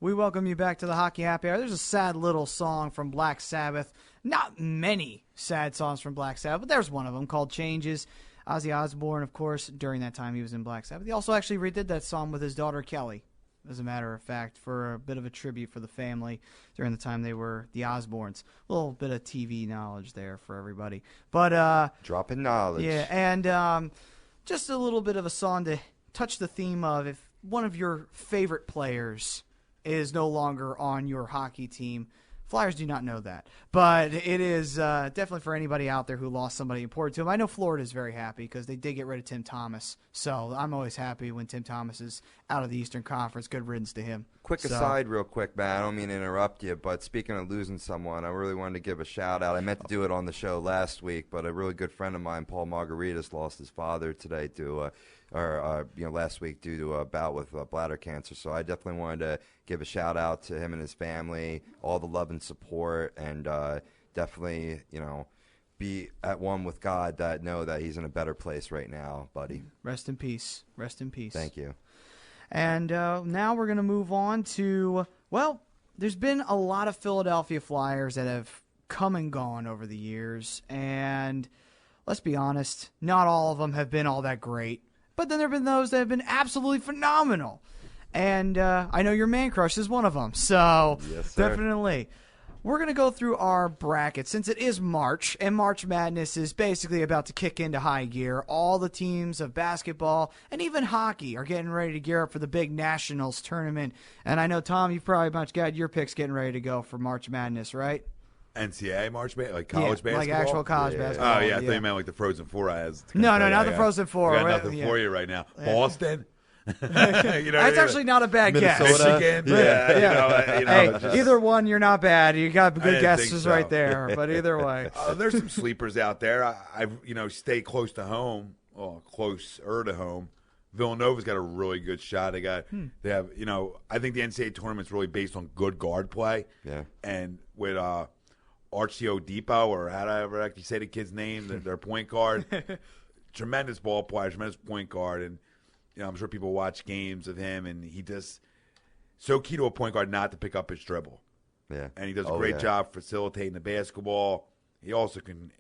We welcome you back to the Hockey Happy Hour. There's a sad little song from Black Sabbath. Not many sad songs from Black Sabbath, but there's one of them called Changes. Ozzy Osbourne, of course, during that time he was in Black Sabbath. He also actually redid that song with his daughter Kelly, as a matter of fact, for a bit of a tribute for the family during the time they were the Osbournes. A little bit of TV knowledge there for everybody. But dropping knowledge. Yeah, and just a little bit of a song to touch the theme of if one of your favorite players is no longer on your hockey team. Flyers do not know that. But it is definitely for anybody out there who lost somebody important to them. I know Florida is very happy because they did get rid of Tim Thomas. So I'm always happy when Tim Thomas is out of the Eastern Conference. Good riddance to him. Quick aside real quick, Matt. I don't mean to interrupt you, but speaking of losing someone, I really wanted to give a shout-out. I meant to do it on the show last week, but a really good friend of mine, Paul Margaritas, lost his father today last week due to a bout with bladder cancer. So I definitely wanted to give a shout out to him and his family, all the love and support, and definitely, be at one with God that know that he's in a better place right now, buddy. Rest in peace. Rest in peace. Thank you. And now we're going to move on to, there's been a lot of Philadelphia Flyers that have come and gone over the years, and let's be honest, not all of them have been all that great. But then there have been those that have been absolutely phenomenal. And I know your man crush is one of them. So yes, sir. Definitely. We're going to go through our bracket since it is March, and March Madness is basically about to kick into high gear. All the teams of basketball and even hockey are getting ready to gear up for the big Nationals tournament. And I know, Tom, you've probably much got your picks getting ready to go for March Madness, right? NCAA March like college basketball? Like actual college basketball. Oh, yeah. I thought you meant like the Frozen Four. No, not the Frozen Four. I got nothing for you right now. Boston? That's actually not a bad Minnesota. guess. Michigan? Yeah. Hey, either one, you're not bad. You got good guesses so. right there. But either way. There's some sleepers out there. I stay close to home, closer to home. Villanova's got a really good shot. They have, I think the NCAA tournament's really based on good guard play. Yeah. And with Archio Depot, or how do I ever actually say the kid's name, their point guard. Tremendous ball player, tremendous point guard. And, I'm sure people watch games of him, and he just so key to a point guard not to pick up his dribble. Yeah. And he does a great job facilitating the basketball. He also can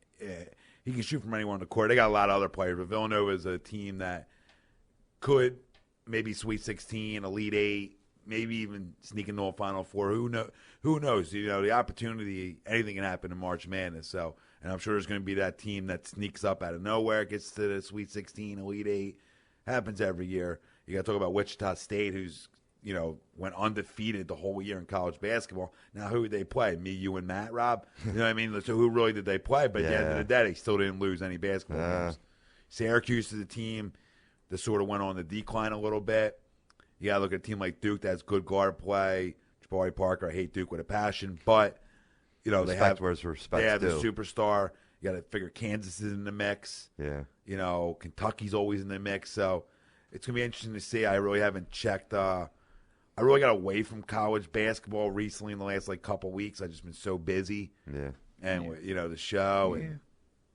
shoot from anywhere on the court. They got a lot of other players, but Villanova is a team that could maybe Sweet 16, Elite 8, maybe even sneak into a Final Four. Who knows? The opportunity, anything can happen in March Madness. So, and I'm sure there's going to be that team that sneaks up out of nowhere, gets to the Sweet 16, Elite 8. Happens every year. You got to talk about Wichita State, who's went undefeated the whole year in college basketball. Now, who did they play? Me, you, and Matt, Rob. You know what I mean? So who really did they play? But at the end of the day, they still didn't lose any basketball games. Syracuse is a team that sort of went on the decline a little bit. You got to look at a team like Duke that has good guard play. Jabari Parker, I hate Duke with a passion, but they have the superstar. You got to figure Kansas is in the mix. Yeah. Kentucky's always in the mix. So it's going to be interesting to see. I really haven't checked. I really got away from college basketball recently in the last couple weeks. I've just been so busy. Yeah. And the show. Yeah. And,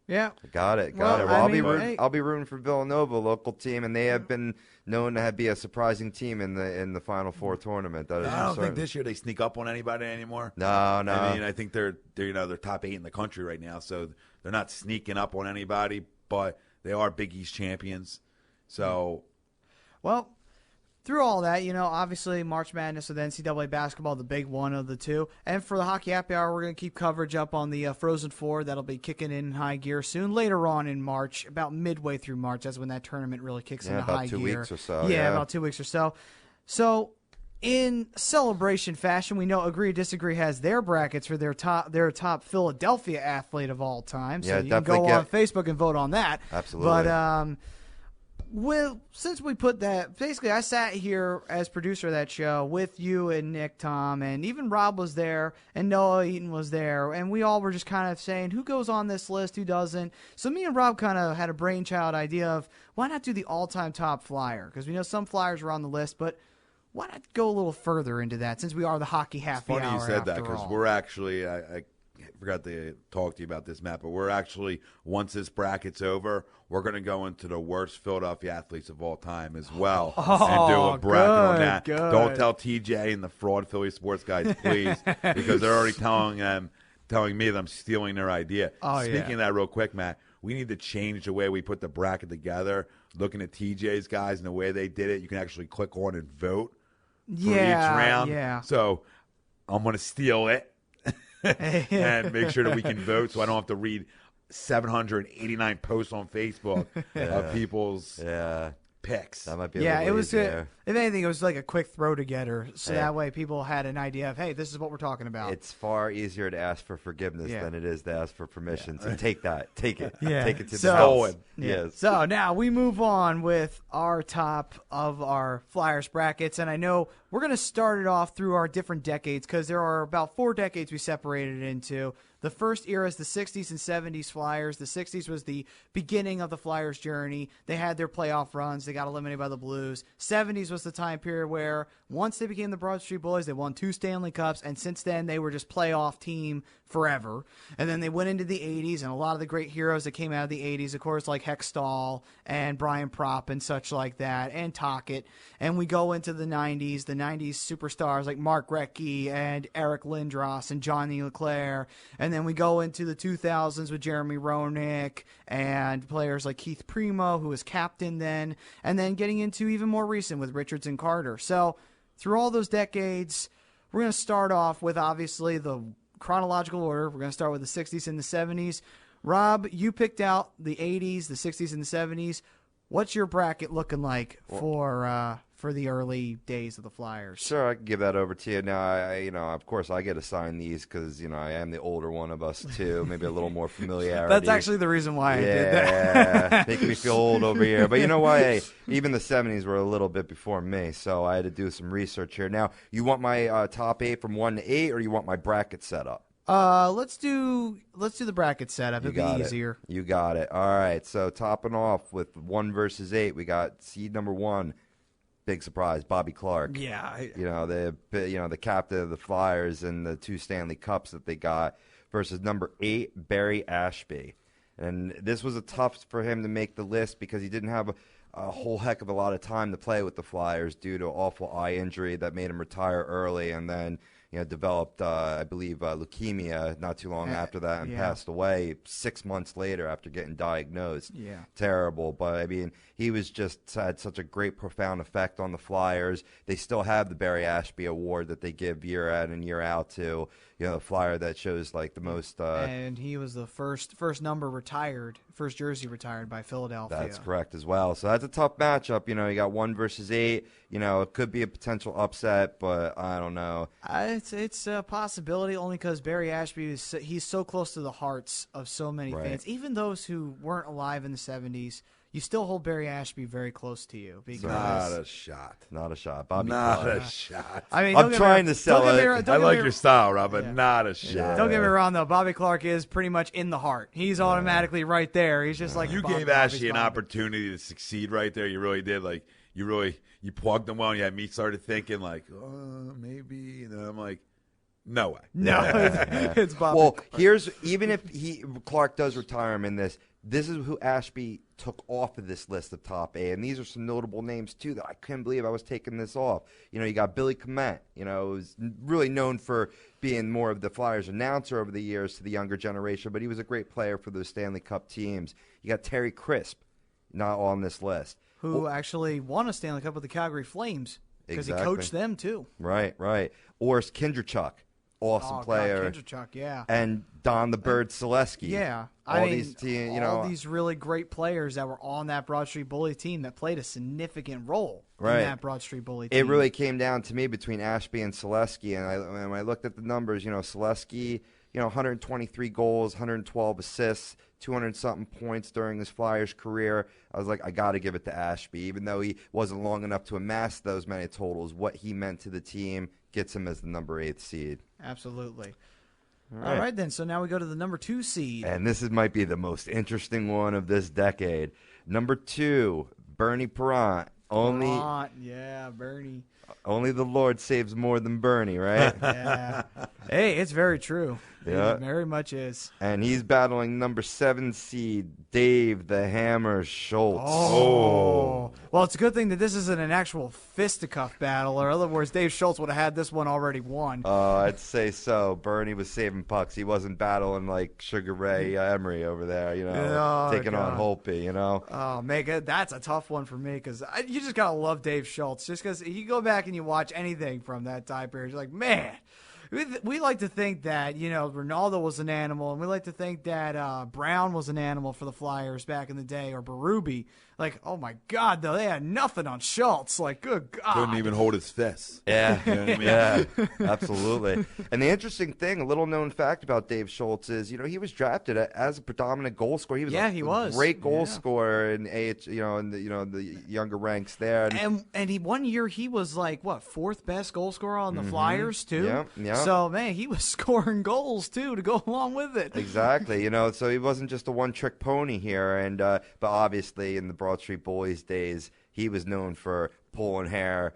Yeah. Got it. Well, I'll be rooting for Villanova, local team, and they have been known to be a surprising team in the Final Four tournament. I don't think this year they sneak up on anybody anymore. No. I mean, I think they're top 8 in the country right now, so they're not sneaking up on anybody, but they are Big East champions. So, well, through all that, obviously March Madness with NCAA basketball, the big one of the two. And for the Hockey Happy Hour, we're going to keep coverage up on the Frozen Four. That'll be kicking in high gear soon. Later on in March, about midway through March, that's when that tournament really kicks into high gear. About 2 weeks or so. Yeah, about 2 weeks or so. So, in celebration fashion, we know Agree Disagree has their brackets for their top Philadelphia athlete of all time. So you can go on Facebook and vote on that. Absolutely. But since we put that, basically I sat here as producer of that show with you and Nick, Tom, and even Rob was there, and Noah Eaton was there, and we all were just kind of saying who goes on this list, who doesn't. So me and Rob kind of had a brainchild idea of why not do the all-time top flyer, because we know some flyers are on the list, but why not go a little further into that since we are the Hockey Happy Hour? It's funny you said that because we're actually forgot to talk to you about this, Matt, but we're actually, once this bracket's over, we're going to go into the worst Philadelphia athletes of all time as well and do a bracket on that. Good. Don't tell TJ and the fraud Philly sports guys, please, because they're already telling me that I'm stealing their idea. Speaking of that real quick, Matt, we need to change the way we put the bracket together. Looking at TJ's guys and the way they did it, you can actually click on and vote for each round. Yeah. So I'm going to steal it and make sure that we can vote so I don't have to read 789 posts on Facebook of people's picks. That might be it was easier. if anything, it was like a quick throw together, so that way people had an idea of, hey, this is what we're talking about. It's far easier to ask for forgiveness than it is to ask for permission. So take that. Take it. Yeah. Take it to So- the house. Yeah. So now we move on with our top of our Flyers brackets, and I know we're going to start it off through our different decades because there are about 4 decades we separated it into. The first era is the 60s and 70s Flyers. The 60s was the beginning of the Flyers' journey. They had their playoff runs. They got eliminated by the Blues. 70s was the time period where once they became the Broad Street Bullies, they won 2 Stanley Cups, and since then they were just playoff team forever. And then they went into the 80s, and a lot of the great heroes that came out of the 80s, of course, like Hextall and Brian Propp and such like that, and Tocchet. And we go into the 90s superstars like Mark Recchi and Eric Lindros and Johnny Leclerc. And then we go into the 2000s with Jeremy Roenick and players like Keith Primo, who was captain then, and then getting into even more recent with Richards and Carter. So through all those decades, we're going to start off with obviously the chronological order. We're going to start with the 60s and the 70s. Rob, you picked out the 80s, the 60s, and the 70s. What's your bracket looking like for the early days of the Flyers? Sure, I can give that over to you. Now, of course, I get assigned these because, I am the older one of us, too. Maybe a little more familiarity. That's actually the reason why I did that. Yeah, making me feel old over here. But you know what? Hey, even the 70s were a little bit before me, so I had to do some research here. Now, you want my top 8 from 1 to 8, or you want my bracket set up? Let's do the bracket setup. It'll be easier. You got it. All right. So topping off with 1 versus 8, we got seed number 1. Big surprise, Bobby Clark. Yeah. The captain of the Flyers and the 2 Stanley Cups that they got versus number 8, Barry Ashby. And this was a tough for him to make the list because he didn't have a whole heck of a lot of time to play with the Flyers due to an awful eye injury that made him retire early, and then developed, I believe, leukemia not too long after that and passed away 6 months later after getting diagnosed. Yeah. Terrible. But, I mean, he was just had such a great, profound effect on the Flyers. They still have the Barry Ashby Award that they give year in and year out to, the Flyer that shows, like, the most... and he was the first jersey retired by Philadelphia. That's correct as well. So that's a tough matchup. You got 1 versus 8. It could be a potential upset, but I don't know. It's a possibility only because Barry Ashby he's so close to the hearts of so many fans. Even those who weren't alive in the 70s, you still hold Barry Ashby very close to you. Because Not a shot. Not a shot. Bobby Not Clark. a shot. I mean, I'm trying to sell it. I like your style, Rob, but not a shot. Don't get me wrong, though. Bobby Clark is pretty much in the heart. He's automatically right there. He's just like you gave Ashley an opportunity to succeed right there. You really did. Like you plugged him well. And you had me started thinking like, oh, maybe. And then I'm like, no way. No, it's Bobby. Well, even if Clark does retire him in this. This is who Ashby took off of this list of top 8, and these are some notable names too that I couldn't believe I was taking this off. You got Billy Clement. Who's really known for being more of the Flyers announcer over the years to the younger generation, but he was a great player for those Stanley Cup teams. You got Terry Crisp, not on this list, who actually won a Stanley Cup with the Calgary Flames because he coached them too. Right. Oris Kindrachuk. Awesome player. Kindrachuk, yeah. And Don the Bird Selesky. Yeah. All these really great players that were on that Broad Street Bully team that played a significant role in that Broad Street Bully team. It really came down to me between Ashby and Selesky, and when I looked at the numbers, Selesky, 123 goals, 112 assists, 200-something points during his Flyers career. I was like, I got to give it to Ashby. Even though he wasn't long enough to amass those many totals, what he meant to the team gets him as the number 8 seed. Absolutely. All right, then. So now we go to the number 2 seed. And this might be the most interesting one of this decade. Number 2, Bernie Parent. Yeah, Bernie. Only the Lord saves more than Bernie, right? Yeah. Hey, it's very true. Yeah. It very much is. And he's battling number 7 seed Dave the Hammer Schultz. Oh. Well, it's a good thing that this isn't an actual fisticuff battle, or in other words, Dave Schultz would have had this one already won. I'd say so. Bernie was saving pucks. He wasn't battling like Sugar Ray Emery over there, taking on Holtby, Oh, man, that's a tough one for me because you just got to love Dave Schultz. Just because you go back and you watch anything from that time period, you're like, man. We like to think that, Ronaldo was an animal, and we like to think that Brown was an animal for the Flyers back in the day, or Berube. Like, oh, my God, though, they had nothing on Schultz. Like, good God. Couldn't even hold his fists. Yeah, You know what I mean? yeah, absolutely. And the interesting thing, a little known fact about Dave Schultz is, he was drafted as a predominant goal scorer. He was he was. Great goal scorer in the younger ranks there. And one year he was like, what, 4th best goal scorer on the Flyers, too? Yeah. So, man, he was scoring goals, too, to go along with it. Exactly. So he wasn't just a one-trick pony here. And but obviously in the Broad Street Bullies days, he was known for pulling hair,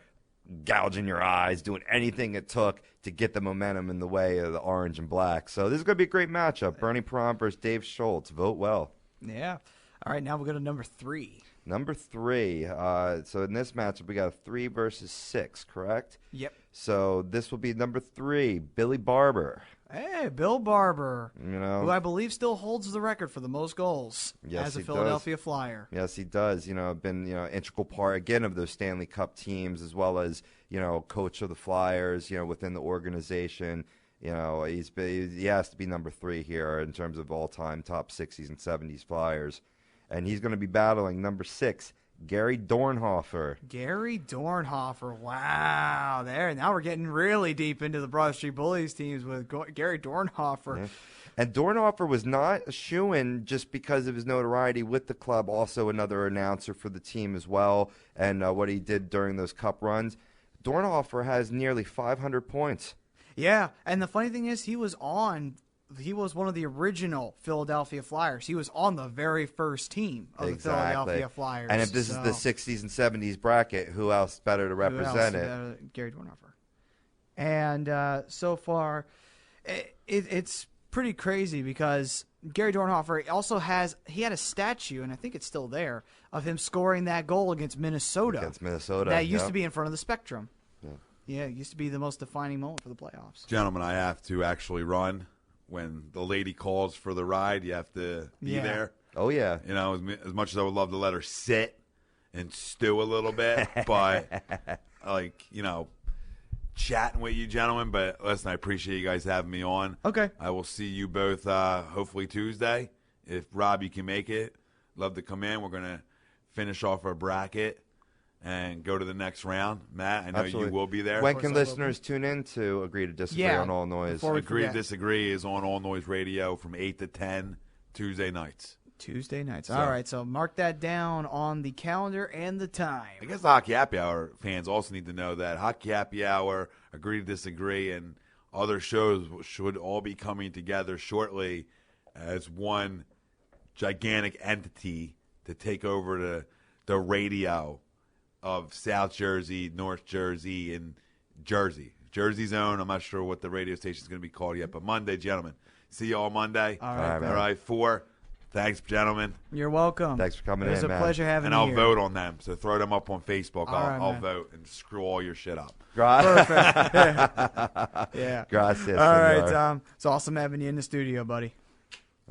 gouging your eyes, doing anything it took to get the momentum in the way of the orange and black. So this is going to be a great matchup. Bernie Perron versus Dave Schultz. Vote well. Yeah. All right, now we'll go to number 3. Number 3. So in this matchup, we got a 3 versus 6, correct? Yep. So this will be number 3, Billy Barber. Hey, Bill Barber, who I believe still holds the record for the most goals as a Philadelphia does. Flyer. Yes, he does. Been integral part again of those Stanley Cup teams, as well as coach of the Flyers. Within the organization. He has to be number 3 here in terms of all-time top 60s and 70s Flyers, and he's going to be battling number 6. Gary Dornhofer. Gary Dornhofer. Wow. Now we're getting really deep into the Broad Street Bullies teams with Gary Dornhofer. Yeah. And Dornhofer was not a shoo-in just because of his notoriety with the club, also another announcer for the team as well, and what he did during those cup runs. Dornhofer has nearly 500 points. Yeah, and the funny thing is he was one of the original Philadelphia Flyers. He was on the very first team of the Philadelphia Flyers. And if this is the 60s and 70s bracket, who else better to represent it? Gary Dornhofer. And so far, it's pretty crazy because Gary Dornhofer also had a statue, and I think it's still there, of him scoring that goal against Minnesota. That used to be in front of the Spectrum. Yeah, it used to be the most defining moment for the playoffs. Gentlemen, I have to actually run. When the lady calls for the ride, you have to be there. Oh, yeah. As much as I would love to let her sit and stew a little bit, but, chatting with you, gentlemen. But, listen, I appreciate you guys having me on. Okay. I will see you both hopefully Tuesday. If, Rob, you can make it, love to come in. We're going to finish off our bracket and go to the next round. Matt, I know you will be there. When can listeners tune in to Agree to Disagree on All Noise? Agree to Disagree is on All Noise Radio from 8 to 10 Tuesday nights. All right, so mark that down on the calendar and the time. I guess the Hockey Happy Hour fans also need to know that Hockey Happy Hour, Agree to Disagree, and other shows should all be coming together shortly as one gigantic entity to take over the radio of South Jersey, North Jersey, and Jersey. Jersey Zone. I'm not sure what the radio station is going to be called yet, but Monday, gentlemen. See you all Monday. All right. All right, 4. Thanks, gentlemen. You're welcome. Thanks for coming in, man. It was a pleasure having you here. here. And I'll vote on them, so throw them up on Facebook. I'll man. vote and screw all your shit up. Perfect. Yeah. Gracias. All right, Tom. It's awesome having you in the studio, buddy.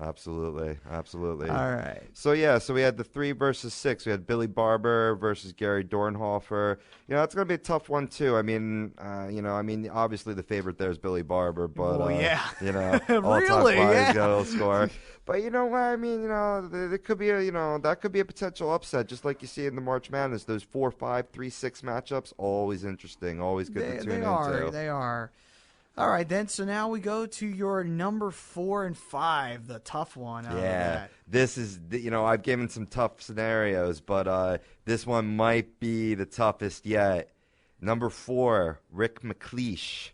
Absolutely. All right. So we had the 3 versus 6. We had Billy Barber versus Gary Dornhofer. It's going to be a tough one too. Obviously the favorite there is Billy Barber, but all-time Flyers goal scorer. But you know what? There could be that could be a potential upset, just like you see in the March Madness. Those 4-5, 3-6 matchups, always interesting, always good to tune into. They are. All right, then. So now we go to your number 4 and 5, the tough one. This is I've given some tough scenarios, but this one might be the toughest yet. Number 4, Rick McLeish.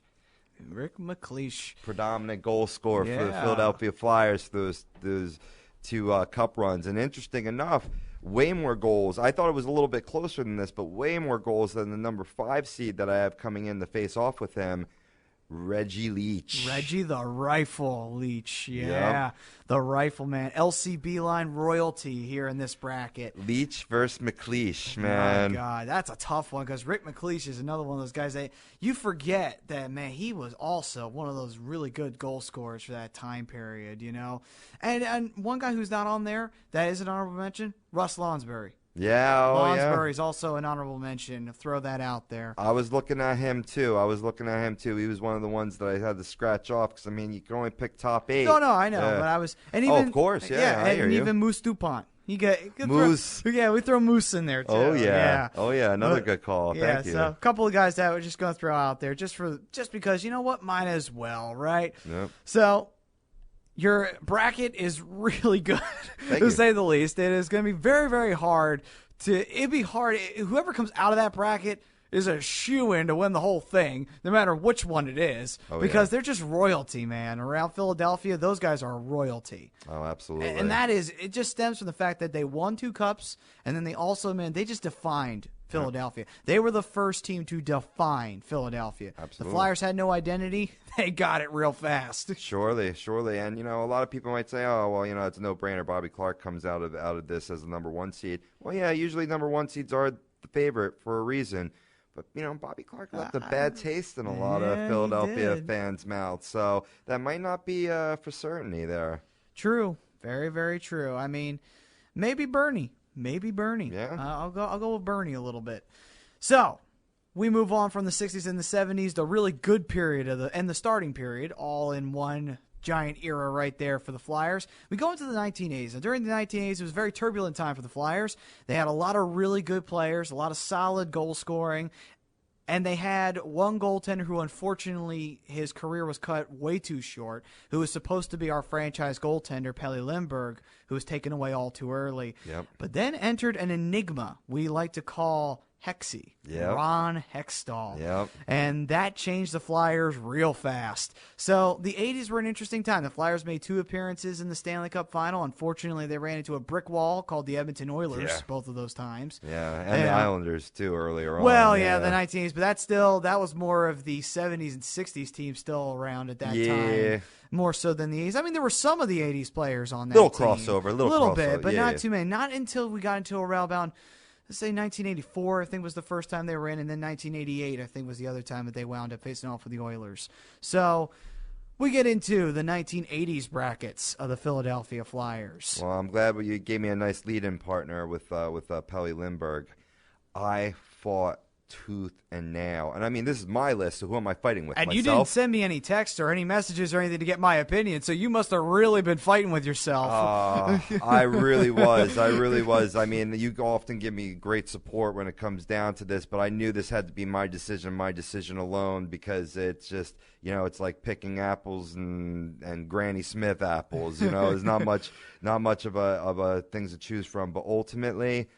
Predominant goal scorer for the Philadelphia Flyers through those 2 cup runs. And interesting enough, way more goals. I thought it was a little bit closer than this, but way more goals than the number 5 seed that I have coming in to face off with him, Reggie Leach. Reggie the Rifle Leach. Yeah. Yep. The Rifleman. LCB line royalty here in this bracket. Leach versus McLeish, man. Oh, God. That's a tough one because Rick McLeish is another one of those guys that you forget that, man, he was also one of those really good goal scorers for that time period, you know. And one guy who's not on there that is an honorable mention, Russ Lonsberry. Yeah, Lonsberry's also an honorable mention. Throw that out there. I was looking at him, too. He was one of the ones that I had to scratch off because, I mean, you can only pick top 8. No, I know. But I was. And even, of course. Yeah, I hear and you. even Moose DuPont. Moose. We throw Moose in there, too. Oh, yeah. Oh, yeah. Another good call. Thank you. So a couple of guys that we're just going to throw out there just because, you know what? Might as well, right? Yep. So your bracket is really good, to say the least. It is going to be very, very hard. It'd be hard. Whoever comes out of that bracket is a shoo-in to win the whole thing, no matter which one it is, because they're just royalty, man. Around Philadelphia, those guys are royalty. Oh, absolutely. And it just stems from the fact that they won 2 cups, and then they also, man, they just defined Philadelphia. They were the first team to define Philadelphia. Absolutely. The Flyers had no identity. They got it real fast. Surely. And, you know, a lot of people might say, oh, well, you know, it's a no-brainer. Bobby Clark comes out of this as the number 1 seed. Well, yeah, usually number 1 seeds are the favorite for a reason. But, you know, Bobby Clark left a bad taste in a lot of Philadelphia fans' mouths. So that might not be for certainty there. True. Very, very true. I mean, maybe Bernie. Yeah. I'll go with Bernie a little bit. So we move on from the 60s and the 70s, the really good period and the starting period, all in one giant era right there for the Flyers. We go into the 1980s. And during the 1980s, it was a very turbulent time for the Flyers. They had a lot of really good players, a lot of solid goal scoring, and they had one goaltender who, unfortunately, his career was cut way too short, who was supposed to be our franchise goaltender, Pelle Lindbergh, who was taken away all too early. Yep. But then entered an enigma we like to call Hexy, Ron Hextall. Yep. And that changed the Flyers real fast. So the 80s were an interesting time. The Flyers made 2 appearances in the Stanley Cup final. Unfortunately, they ran into a brick wall called the Edmonton Oilers both of those times. Yeah, and the Islanders, too, earlier on. Well, yeah, the 1980s, but that was more of the 70s and 60s teams still around at that time. More so than the 80s. I mean, there were some of the 80s players on that team. Crossover, little crossover, bit, but not too many. Not until we got into a rail-bound. Let's say 1984, I think, was the first time they were in, and then 1988, I think, was the other time that they wound up facing off with the Oilers. So we get into the 1980s brackets of the Philadelphia Flyers. Well, I'm glad you gave me a nice lead-in partner with Pelle Lindbergh. I fought tooth and nail. And I mean, this is my list, so who am I fighting with? And myself? You didn't send me any text or any messages or anything to get my opinion, so you must have really been fighting with yourself. I really was. I mean, you often give me great support when it comes down to this, but I knew this had to be my decision alone, because it's just, you know, it's like picking apples and Granny Smith apples. You know, there's not much of a things to choose from, but ultimately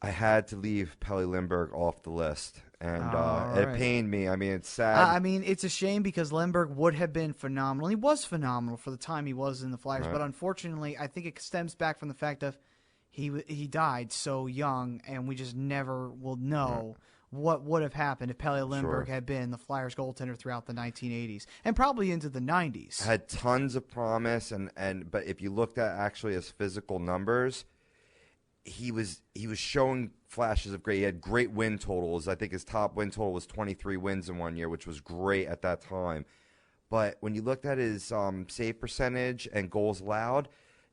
I had to leave Pelle Lindbergh off the list, and it pained me. I mean, it's sad. I mean, it's a shame because Lindbergh would have been phenomenal. He was phenomenal for the time he was in the Flyers, but unfortunately, I think it stems back from the fact of he died so young, and we just never will know what would have happened if Pelle Lindbergh had been the Flyers goaltender throughout the 1980s and probably into the 90s. Had tons of promise, but if you looked at actually his physical numbers, he was showing flashes of great. He had great win totals. I think his top win total was 23 wins in 1 year, which was great at that time. But when you looked at his save percentage and goals allowed,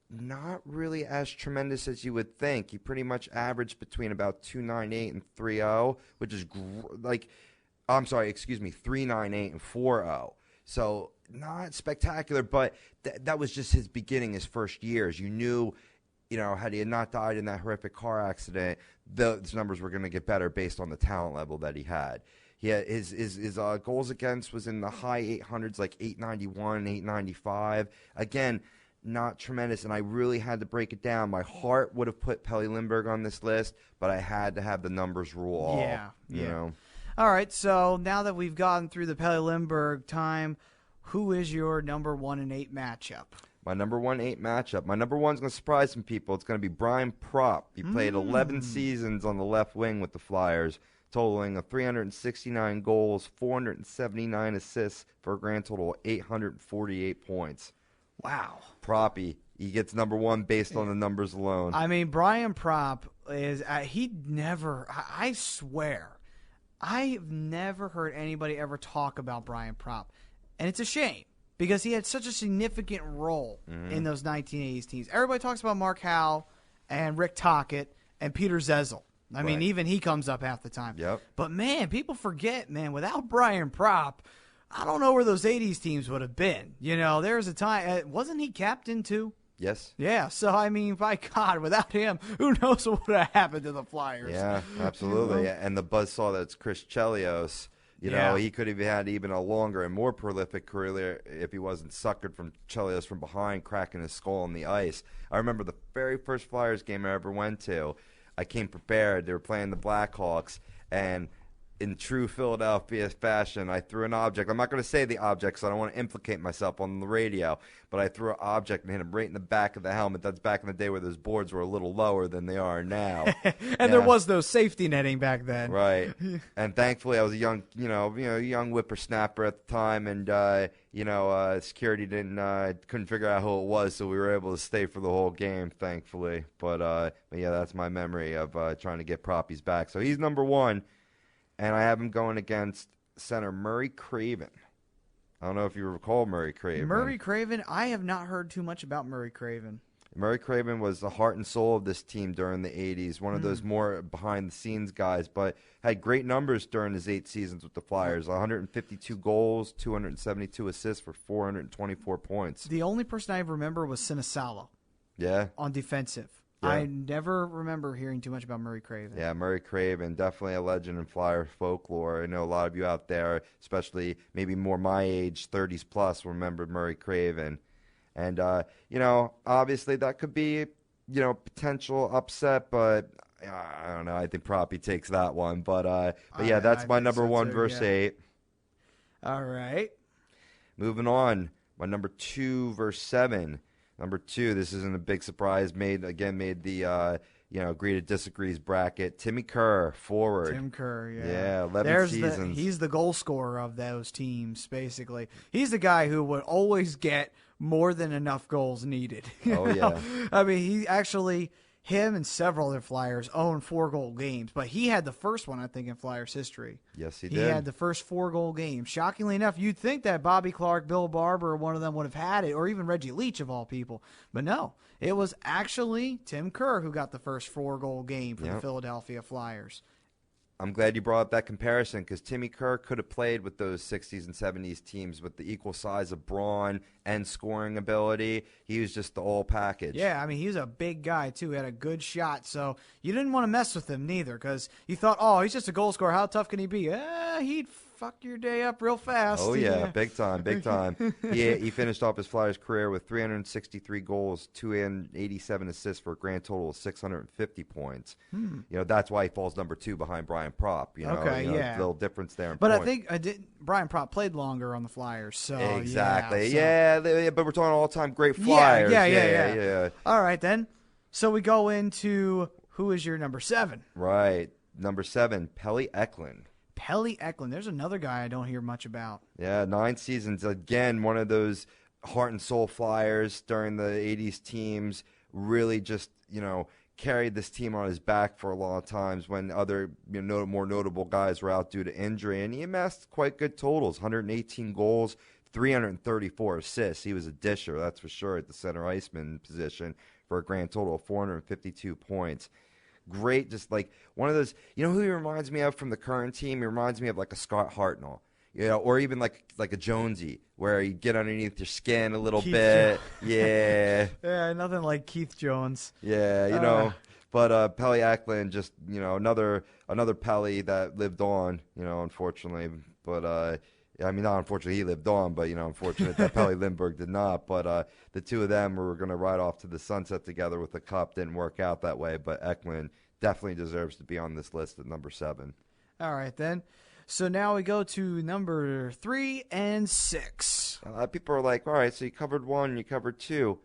not really as tremendous as you would think. He pretty much averaged between about 298 and 30, which is 398 and 40. So not spectacular, but that was just his beginning, his first years. You knew, you know, had he not died in that horrific car accident, those numbers were going to get better based on the talent level that he had. He had his goals against was in the high 800s, like 891, 895. Again, not tremendous, and I really had to break it down. My heart would have put Pelle Lindbergh on this list, but I had to have the numbers rule all. You know? All right, so now that we've gotten through the Pelle Lindbergh time, who is your number 1 and 8 matchup? My number 1-8 matchup. My number one's going to surprise some people. It's going to be Brian Propp. He played 11 seasons on the left wing with the Flyers, totaling 369 goals, 479 assists for a grand total of 848 points. Wow. Proppy. He gets number one based on the numbers alone. I mean, Brian Propp is I swear, I've never heard anybody ever talk about Brian Propp. And it's a shame because he had such a significant role in those 1980s teams. Everybody talks about Mark Howe and Rick Tocchet and Peter Zezel. I mean, even he comes up half the time. Yep. But, man, people forget, man, without Brian Propp, I don't know where those 80s teams would have been. You know, there was a time, wasn't he captain too? Yes. Yeah, so, I mean, by God, without him, who knows what would have happened to the Flyers. Yeah, absolutely. You know? And the buzzsaw that's Chris Chelios. You know, he could have had even a longer and more prolific career if he wasn't suckered from Chelios from behind, cracking his skull on the ice. I remember the very first Flyers game I ever went to. I came prepared. They were playing the Blackhawks, and in true Philadelphia fashion, I threw an object. I'm not going to say the object because I don't want to implicate myself on the radio, but I threw an object and hit him right in the back of the helmet. That's back in the day where those boards were a little lower than they are now. And there was no safety netting back then. Right. And thankfully I was a young whippersnapper at the time, and security couldn't figure out who it was, so we were able to stay for the whole game, thankfully. But yeah, that's my memory of trying to get Proppy's back. So he's number one. And I have him going against center Murray Craven. I don't know if you recall Murray Craven. Murray Craven? I have not heard too much about Murray Craven. Murray Craven was the heart and soul of this team during the 80s, one of those more behind-the-scenes guys, but had great numbers during his 8 seasons with the Flyers. 152 goals, 272 assists for 424 points. The only person I remember was Sinisalo. Yeah. On defensive. Yeah. I never remember hearing too much about Murray Craven. Yeah, Murray Craven, definitely a legend in Flyer folklore. I know a lot of you out there, especially maybe more my age, 30s plus, remember Murray Craven. And, obviously that could be, potential upset, but I don't know. I think Proppy takes that one. But yeah, that's my number one verse 8. All right. Moving on, my number 2 verse 7. Number 2, this isn't a big surprise. Made the agree to disagrees bracket. Timmy Kerr, forward. Tim Kerr, yeah. Yeah, 11 seasons. He's the goal scorer of those teams, basically. He's the guy who would always get more than enough goals needed. Yeah. I mean, him and several other Flyers own 4-goal games, but he had the first one, I think, in Flyers history. Yes, he did. He had the first 4-goal game. Shockingly enough, you'd think that Bobby Clark, Bill Barber, one of them would have had it, or even Reggie Leach of all people. But no, it was actually Tim Kerr who got the first 4-goal game for the Philadelphia Flyers. I'm glad you brought up that comparison because Timmy Kerr could have played with those 60s and 70s teams with the equal size of brawn and scoring ability. He was just the all package. Yeah, I mean, he was a big guy, too. He had a good shot, so you didn't want to mess with him neither because you thought, oh, he's just a goal scorer. How tough can he be? He'd fuck your day up real fast. Oh, yeah, big time, big time. He finished off his Flyers career with 363 goals, 287 assists for a grand total of 650 points. That's why he falls number 2 behind Brian Propp. A little difference there in But point. I think Brian Propp played longer on the Flyers. So exactly. Yeah, but we're talking all-time great Flyers. Yeah. All right, then. So we go into who is your number 7? Right. Number 7, Pelle Eklund. Pelle Eklund. There's another guy I don't hear much about. Yeah, 9 seasons. Again, one of those heart and soul Flyers during the 80s teams. Really just, carried this team on his back for a lot of times when other more notable guys were out due to injury. And he amassed quite good totals, 118 goals, 334 assists. He was a disher, that's for sure, at the center iceman position for a grand total of 452 points. Great, just like one of those, who he reminds me of from the current team? He reminds me of like a Scott Hartnell, or even like a Jonesy, where you get underneath your skin a little bit. Yeah. Yeah, nothing like Keith Jones. Yeah, But Pelle Eklund, just, another Pelle that lived on, unfortunately. But, not unfortunately he lived on, but, unfortunate that Pelle Lindbergh did not. But the two of them were going to ride off to the sunset together with the cup. Didn't work out that way, but Eklund definitely deserves to be on this list at number 7. All right, then. So now we go to number 3 and 6. A lot of people are like, all right, so you covered 1, you covered 2.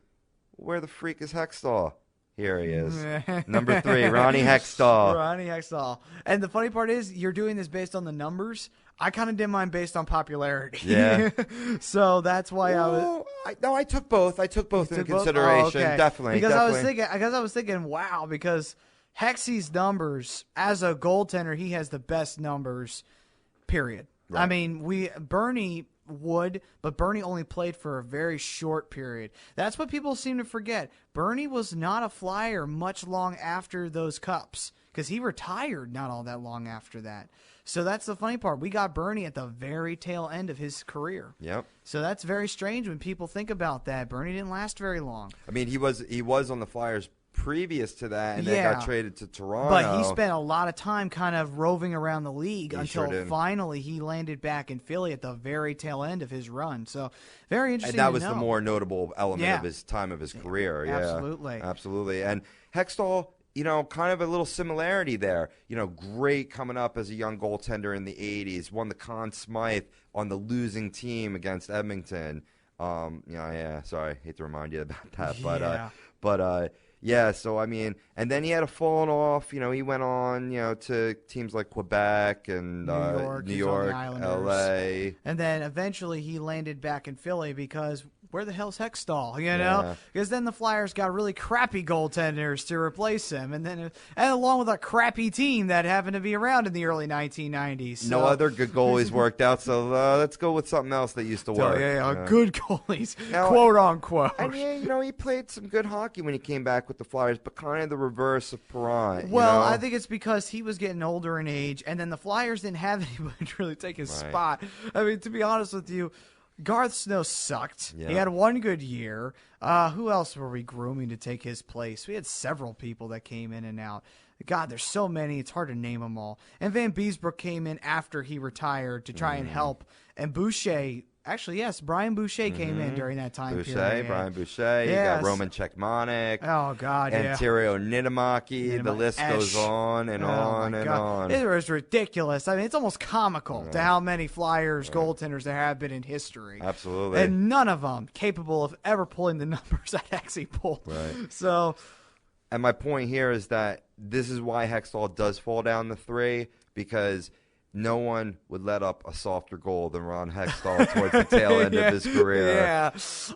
Where the freak is Hextall? Here he is. Number 3, Ronnie Hextall. Ronnie Hextall. And the funny part is, you're doing this based on the numbers. I kind of did mine based on popularity. Yeah. So that's why I took both. I took both into consideration. Okay. Definitely. Because definitely. I was thinking, wow, because Hexy's numbers as a goaltender, he has the best numbers. Period. Right. I mean, Bernie would, but Bernie only played for a very short period. That's what people seem to forget. Bernie was not a Flyer much long after those cups because he retired not all that long after that. So that's the funny part. We got Bernie at the very tail end of his career. Yep. So that's very strange when people think about that. Bernie didn't last very long. I mean, he was on the Flyers previous to that, and then got traded to Toronto. But he spent a lot of time kind of roving around the league until sure finally he landed back in Philly at the very tail end of his run. So very interesting. And that was the more notable element Yeah. of his time of his career. Yeah, Absolutely. Absolutely. And Hextall, kind of a little similarity there. Great coming up as a young goaltender in the 80s. Won the Conn Smythe on the losing team against Edmonton. Sorry, hate to remind you about that. Yeah, so I mean, and then he had a fallen off. He went on, to teams like Quebec and New York, LA. And then eventually he landed back in Philly because where the hell's Hextall? You know, because then the Flyers got really crappy goaltenders to replace him, and along with a crappy team that happened to be around in the early 1990s. So. No other good goalies worked out, so let's go with something else that used to work. Good goalies, quote unquote. And he played some good hockey when he came back with the Flyers, but kind of the reverse of Perron. Well, I think it's because he was getting older in age, and then the Flyers didn't have anybody to really take his spot. I mean, to be honest with you, Garth Snow sucked. Yeah. He had one good year. Who else were we grooming to take his place? We had several people that came in and out. God, there's so many. It's hard to name them all. And Van Beesbrook came in after he retired to try and help. And Boucher, actually, yes, Brian Boucher came in during that time period. Brian Boucher. You got Roman Czechmanek. Oh, God, yeah. Ontario Niedermaki. The list goes on and on and on. It was ridiculous. I mean, it's almost comical to how many Flyers goaltenders there have been in history. Absolutely. And none of them capable of ever pulling the numbers that Hexy pulled. Right. So... And my point here is that this is why Hextall does fall down to 3, because no one would let up a softer goal than Ron Hextall towards the tail end of his career. Yeah.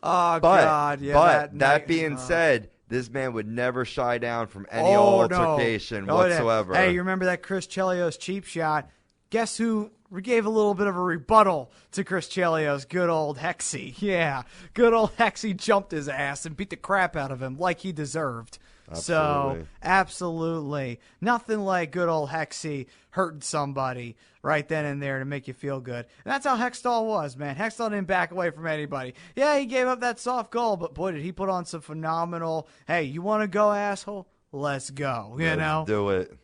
Oh, God. Yeah, but that being said, this man would never shy down from any altercation whatsoever. Hey, you remember that Chris Chelios cheap shot? Guess who gave a little bit of a rebuttal to Chris Chelios? Good old Hexy. Yeah. Good old Hexy jumped his ass and beat the crap out of him like he deserved. Absolutely. So, absolutely. Nothing like good old Hexy hurting somebody right then and there to make you feel good. And that's how Hextall was, man. Hextall didn't back away from anybody. Yeah, he gave up that soft goal, but boy, did he put on some phenomenal, hey, you want to go, asshole? Let's go, Let's do it.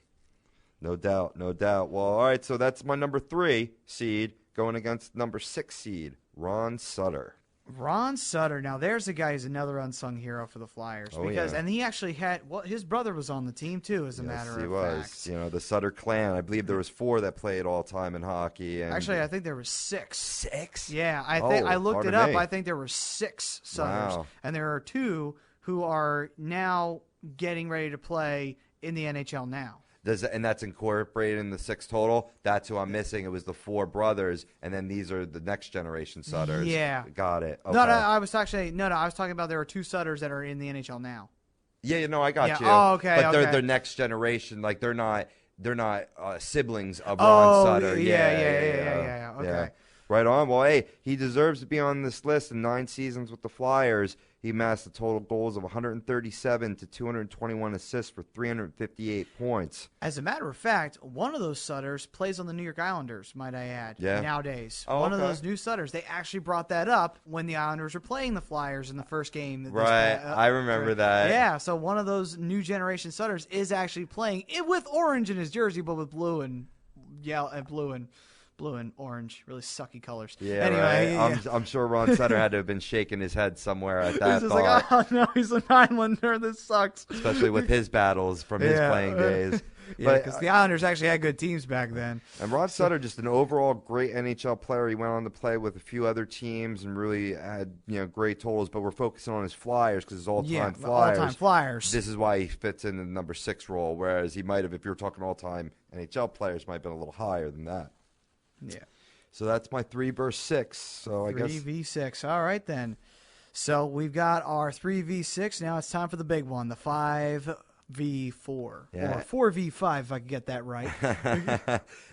No doubt, no doubt. Well, all right, so that's my number 3 seed going against number 6 seed, Ron Sutter. Ron Sutter. Now, there's a guy who's another unsung hero for the Flyers. And he actually had, his brother was on the team, too, as a matter of fact. He was. The Sutter clan. I believe there was 4 that played all time in hockey. And actually, I think there were 6. 6? Yeah, I looked it up. Me. I think there were 6 Sutters. Wow. And there are 2 who are now getting ready to play in the NHL now. And that's incorporated in the 6 total. That's who I'm missing. It was the 4 brothers, and then these are the next generation Sutters. Yeah, got it. Okay. No, I was talking about there are 2 Sutters that are in the NHL now. Yeah, I got you. Oh, okay. But they're next generation. Like they're not siblings of Ron Sutter. Yeah. Okay. Yeah. Right on. Well, hey, he deserves to be on this list. In 9 seasons with the Flyers, he amassed the total goals of 137 to 221 assists for 358 points. As a matter of fact, one of those Sutters plays on the New York Islanders, might I add, nowadays. One of those new Sutters. They actually brought that up when the Islanders were playing the Flyers in the first game. Right. I remember that. Yeah, so one of those new generation Sutters is actually playing it with orange in his jersey, but with blue and blue and orange, really sucky colors. Yeah, anyway, right. I'm sure Ron Sutter had to have been shaking his head somewhere at that thought. Like, oh no, he's a 9-1. This sucks. Especially with his battles from his playing days. Yeah, because the Islanders actually had good teams back then. And Ron Sutter, just an overall great NHL player. He went on to play with a few other teams and really had great totals. But we're focusing on his Flyers because his all-time Flyers. All-time Flyers. This is why he fits in the number 6 role, whereas he might have, if you were talking all-time NHL players, might have been a little higher than that. Yeah. So that's my 3 versus 6. So I guess 3v6. All right, then. So we've got our 3v6. Now it's time for the big one, the 5v4. Yeah. Or 4v5, if I could get that right.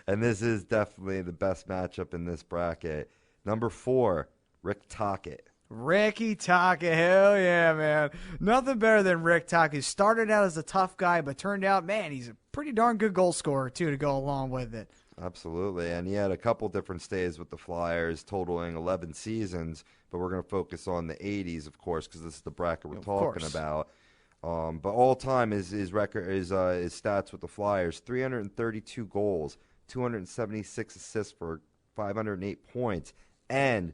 And this is definitely the best matchup in this bracket. Number 4, Rick Tocchet. Ricky Tocchet, hell yeah, man. Nothing better than Rick Tocchet. Started out as a tough guy, but turned out, man, he's a pretty darn good goal scorer, too, to go along with it. Absolutely, and he had a couple different stays with the Flyers, totaling 11 seasons, but we're going to focus on the 80s, of course, because this is the bracket we're talking about. But all time, his record, his stats with the Flyers: 332 goals, 276 assists for 508 points, and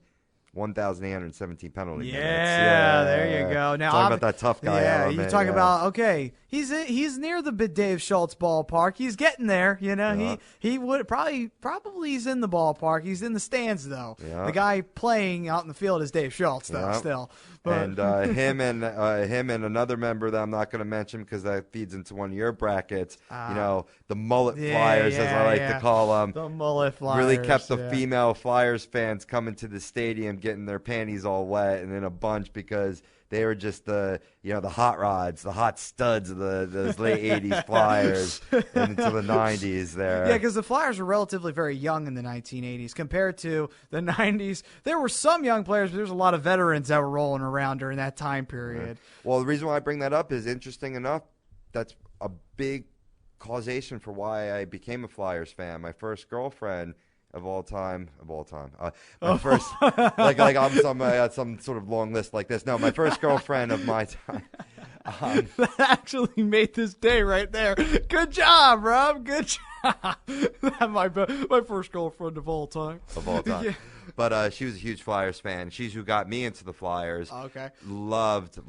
1,817 penalty minutes. Yeah, there you go. Now, talking about that tough guy. Yeah, element, you talk about, okay, he's near the Dave Schultz ballpark. He's getting there. He would probably he's in the ballpark. He's in the stands though. Yeah. The guy playing out in the field is Dave Schultz though. Still, but. And him and another member that I'm not going to mention because that feeds into one of your brackets. The mullet Flyers, as I like to call them. The mullet Flyers really kept the female Flyers fans coming to the stadium, getting their panties all wet and in a bunch because they were just the hot rods, the hot studs of those late 80s Flyers and into the 90s there. Yeah, because the Flyers were relatively very young in the 1980s compared to the 90s. There were some young players, but there was a lot of veterans that were rolling around during that time period. Yeah. Well, the reason why I bring that up is, interesting enough, that's a big causation for why I became a Flyers fan. My first girlfriend of all time. My first, like I'm some sort of long list like this. No, my first girlfriend of my time. That actually made this day right there. Good job, Rob. Good job. my first girlfriend of all time. Yeah. But she was a huge Flyers fan. She's who got me into the Flyers. Okay. Loved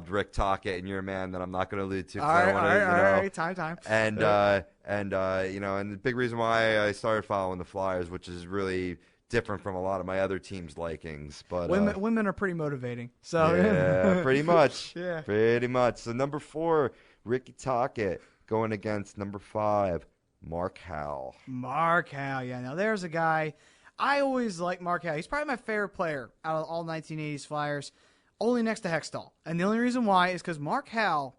Rick Tocchet, and you're a man that I'm not going to allude to. All right. Time. And the big reason why I started following the Flyers, which is really different from a lot of my other teams' likings. But women are pretty motivating. So yeah, pretty much. Yeah. Pretty much. So number 4, Ricky Tocchet going against number 5, Mark Howell. Mark Howell, yeah. Now there's a guy. I always like Mark Howell. He's probably my favorite player out of all 1980s Flyers, only next to Hextall. And the only reason why is because Mark Howell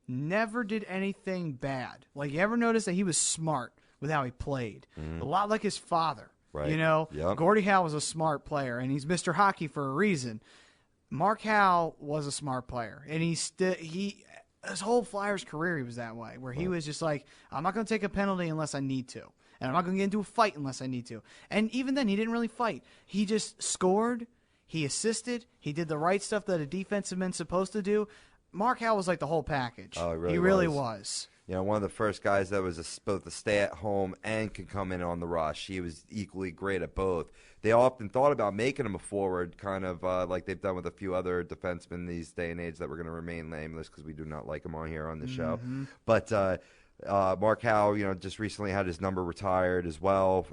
never did anything bad. Like, you ever notice that he was smart with how he played? A lot like his father. Right. Yep. Gordie Howe was a smart player, and he's Mr. Hockey for a reason. Mark Howell was a smart player, and his whole Flyers career he was that way, where he was just like, I'm not going to take a penalty unless I need to. And I'm not going to get into a fight unless I need to. And even then, he didn't really fight. He just scored. He assisted. He did the right stuff that a defensive man's supposed to do. Mark Howell was like the whole package. Oh, he really was. One of the first guys that was both a stay-at-home and could come in on the rush. He was equally great at both. They often thought about making him a forward, kind of like they've done with a few other defensemen these day and age that we're going to remain nameless because we do not like him on here on the show. But Mark Howell, just recently had his number retired as well.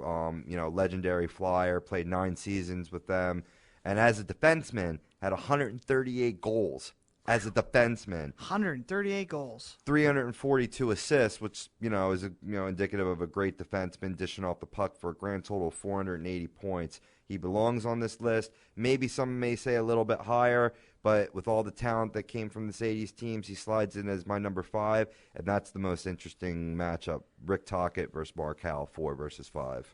Legendary Flyer, played 9 seasons with them, and as a defenseman had 138 goals. As a defenseman, 138 goals, 342 assists, which is indicative of a great defenseman dishing off the puck for a grand total of 480 points. He belongs on this list. Maybe some may say a little bit higher, but with all the talent that came from this 80s teams, he slides in as my number 5, and that's the most interesting matchup. Rick Tocchet versus Mark Howell, 4 versus 5.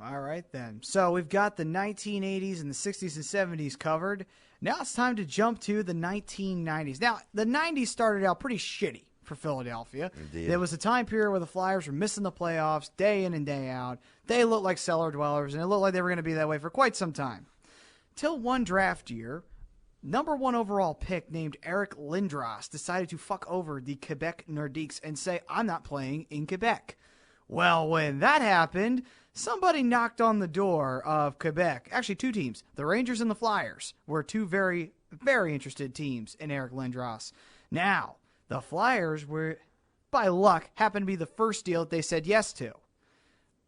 All right, then. So we've got the 1980s and the 60s and 70s covered. Now it's time to jump to the 1990s. Now, the 90s started out pretty shitty for Philadelphia. Indeed. There was a time period where the Flyers were missing the playoffs day in and day out. They looked like cellar dwellers, and it looked like they were going to be that way for quite some time. Till one draft year, number 1 overall pick named Eric Lindros decided to fuck over the Quebec Nordiques and say, I'm not playing in Quebec. Well, when that happened, somebody knocked on the door of Quebec. Actually, 2 teams. The Rangers and the Flyers were 2 very, very interested teams in Eric Lindros. Now, the Flyers were by luck, happened to be the first deal that they said yes to.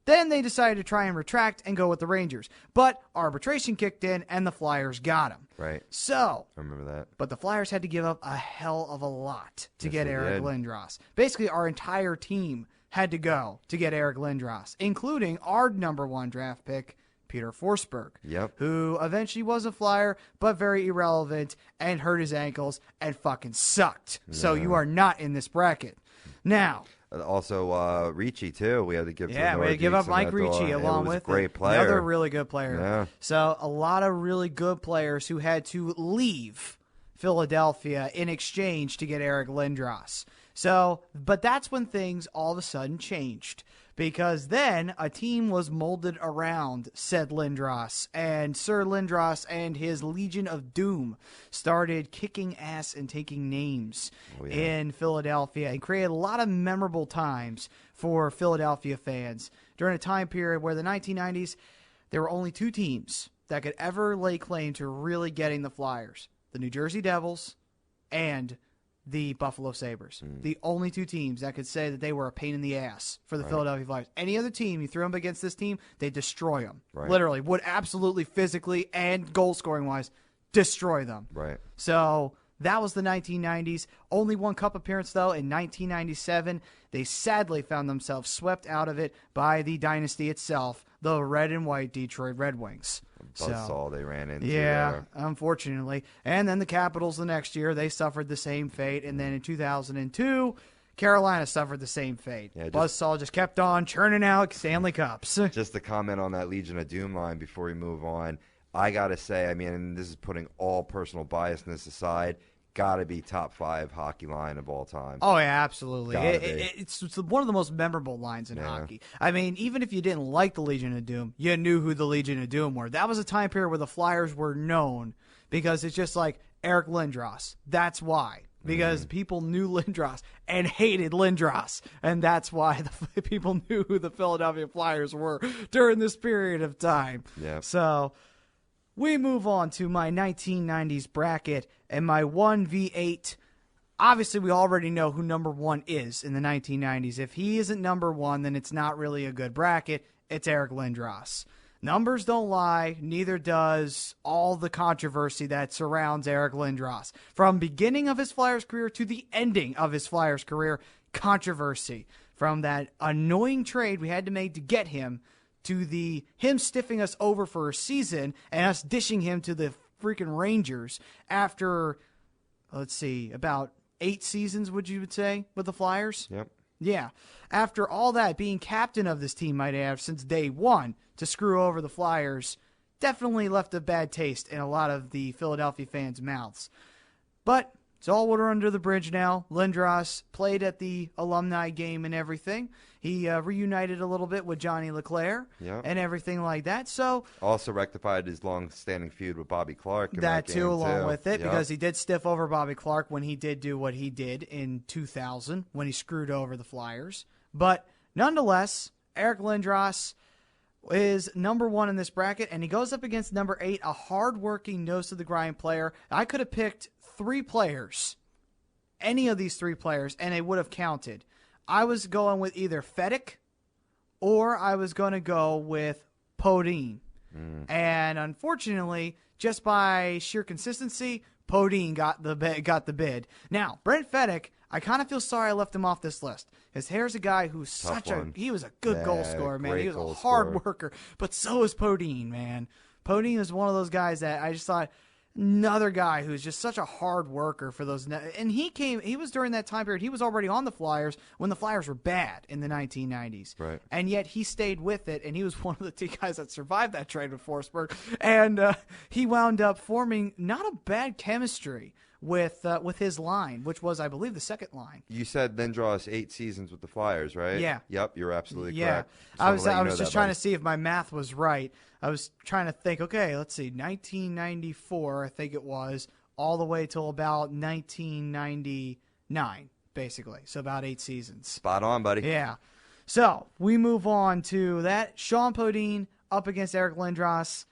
Then they decided to try and retract and go with the Rangers. But arbitration kicked in, and the Flyers got him. Right. So, I remember that. but the Flyers had to give up a hell of a lot to get they Eric did. Lindros. Basically, our entire team had to go to get Eric Lindros, including our number 1 draft pick, Peter Forsberg, Yep. who eventually was a Flyer, but very irrelevant, and hurt his ankles and fucking sucked. So you are not in this bracket. Now, Also, Ricci, too. We had to give to we had to give up Mike Ricci along with a great player. another really good player. Yeah. So a lot of really good players who had to leave Philadelphia in exchange to get Eric Lindros. So, but that's when things all of a sudden changed. Because then a team was molded around said Lindros, and Sir Lindros and his Legion of Doom started kicking ass and taking names in Philadelphia and created a lot of memorable times for Philadelphia fans during a time period where the 1990s, there were only 2 teams that could ever lay claim to really getting the Flyers: the New Jersey Devils and the Buffalo Sabres. The only 2 teams that could say that they were a pain in the ass for the Philadelphia Flyers. Any other team, you threw them against this team, they destroy them. Right. Literally, would absolutely physically and goal-scoring-wise destroy them. Right. So that was the 1990s. Only 1 cup appearance, though, in 1997. They sadly found themselves swept out of it by the dynasty itself, the red and white Detroit Red Wings. Buzzsaw they ran into Yeah, there. unfortunately. And then the Capitals the next year, they suffered the same fate. And then in 2002, Carolina suffered the same fate. Yeah, Buzzsaw just kept on churning out Stanley Cups. Just to comment on that Legion of Doom line before we move on, I got to say, I mean, and this is putting all personal biasness aside, got to be top 5 hockey line of all time. Oh, yeah, absolutely. Gotta be. It's one of the most memorable lines in hockey. I mean, even if you didn't like the Legion of Doom, you knew who the Legion of Doom were. That was a time period where the Flyers were known because it's just like Eric Lindros. That's why. Because people knew Lindros and hated Lindros. And that's why the people knew who the Philadelphia Flyers were during this period of time. Yeah. So we move on to my 1990s bracket and my 1v8. Obviously, we already know who number 1 is in the 1990s. If he isn't number 1, then it's not really a good bracket. It's Eric Lindros. Numbers don't lie, neither does all the controversy that surrounds Eric Lindros. From beginning of his Flyers career to the ending of his Flyers career, controversy. From that annoying trade we had to make to get him to him stiffing us over for a season and us dishing him to the freaking Rangers after, let's see, about 8 seasons, would you say, with the Flyers? Yep. Yeah. After all that, being captain of this team, might have, since day one, to screw over the Flyers, definitely left a bad taste in a lot of the Philadelphia fans' mouths. But it's all water under the bridge now. Lindros played at the alumni game and everything. He reunited a little bit with Johnny LeClaire and everything like that. So also rectified his long-standing feud with Bobby Clark. In that too, game, along with it, because he did stiff over Bobby Clark when he did do what he did in 2000 when he screwed over the Flyers. But nonetheless, Eric Lindros is number 1 in this bracket, and he goes up against number 8, a hard-working, nose-to-the-grind player. I could have picked 3 players, any of these 3 players, and they would have counted. I was going with either Fedek or I was going to go with Podine. And unfortunately, just by sheer consistency, Podine got the bid. Now, Brent Fedek, I kind of feel sorry I left him off this list. His hair's a guy who's he was a good goal scorer, man. He was a hard worker, but so is Podine, man. Podine is one of those guys that I just thought, another guy who's just such a hard worker for those. And he was during that time period. He was already on the Flyers when the Flyers were bad in the 1990s. Right. And yet he stayed with it, and he was one of the 2 guys that survived that trade with Forsberg. And he wound up forming not a bad chemistry with his line, which was, I believe, the second line. You said Lindros 8 seasons with the Flyers, right? Yeah. Yep, you're absolutely Yeah. correct. I was just trying to see if my math was right. I was trying to think, okay, let's see, 1994, I think it was, all the way till about 1999, basically. So about 8 seasons. Spot on, buddy. Yeah. So we move on to that. Sean Podine up against Eric Lindros.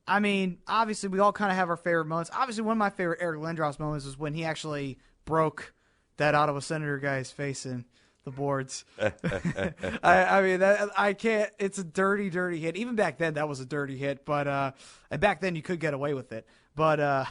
I mean, obviously, we all kind of have our favorite moments. Obviously, one of my favorite Eric Lindros moments was when he actually broke that Ottawa Senator guy's face in. the boards. I mean, I can't. It's a dirty, dirty hit. Even back then, that was a dirty hit. But and back then, you could get away with it. But,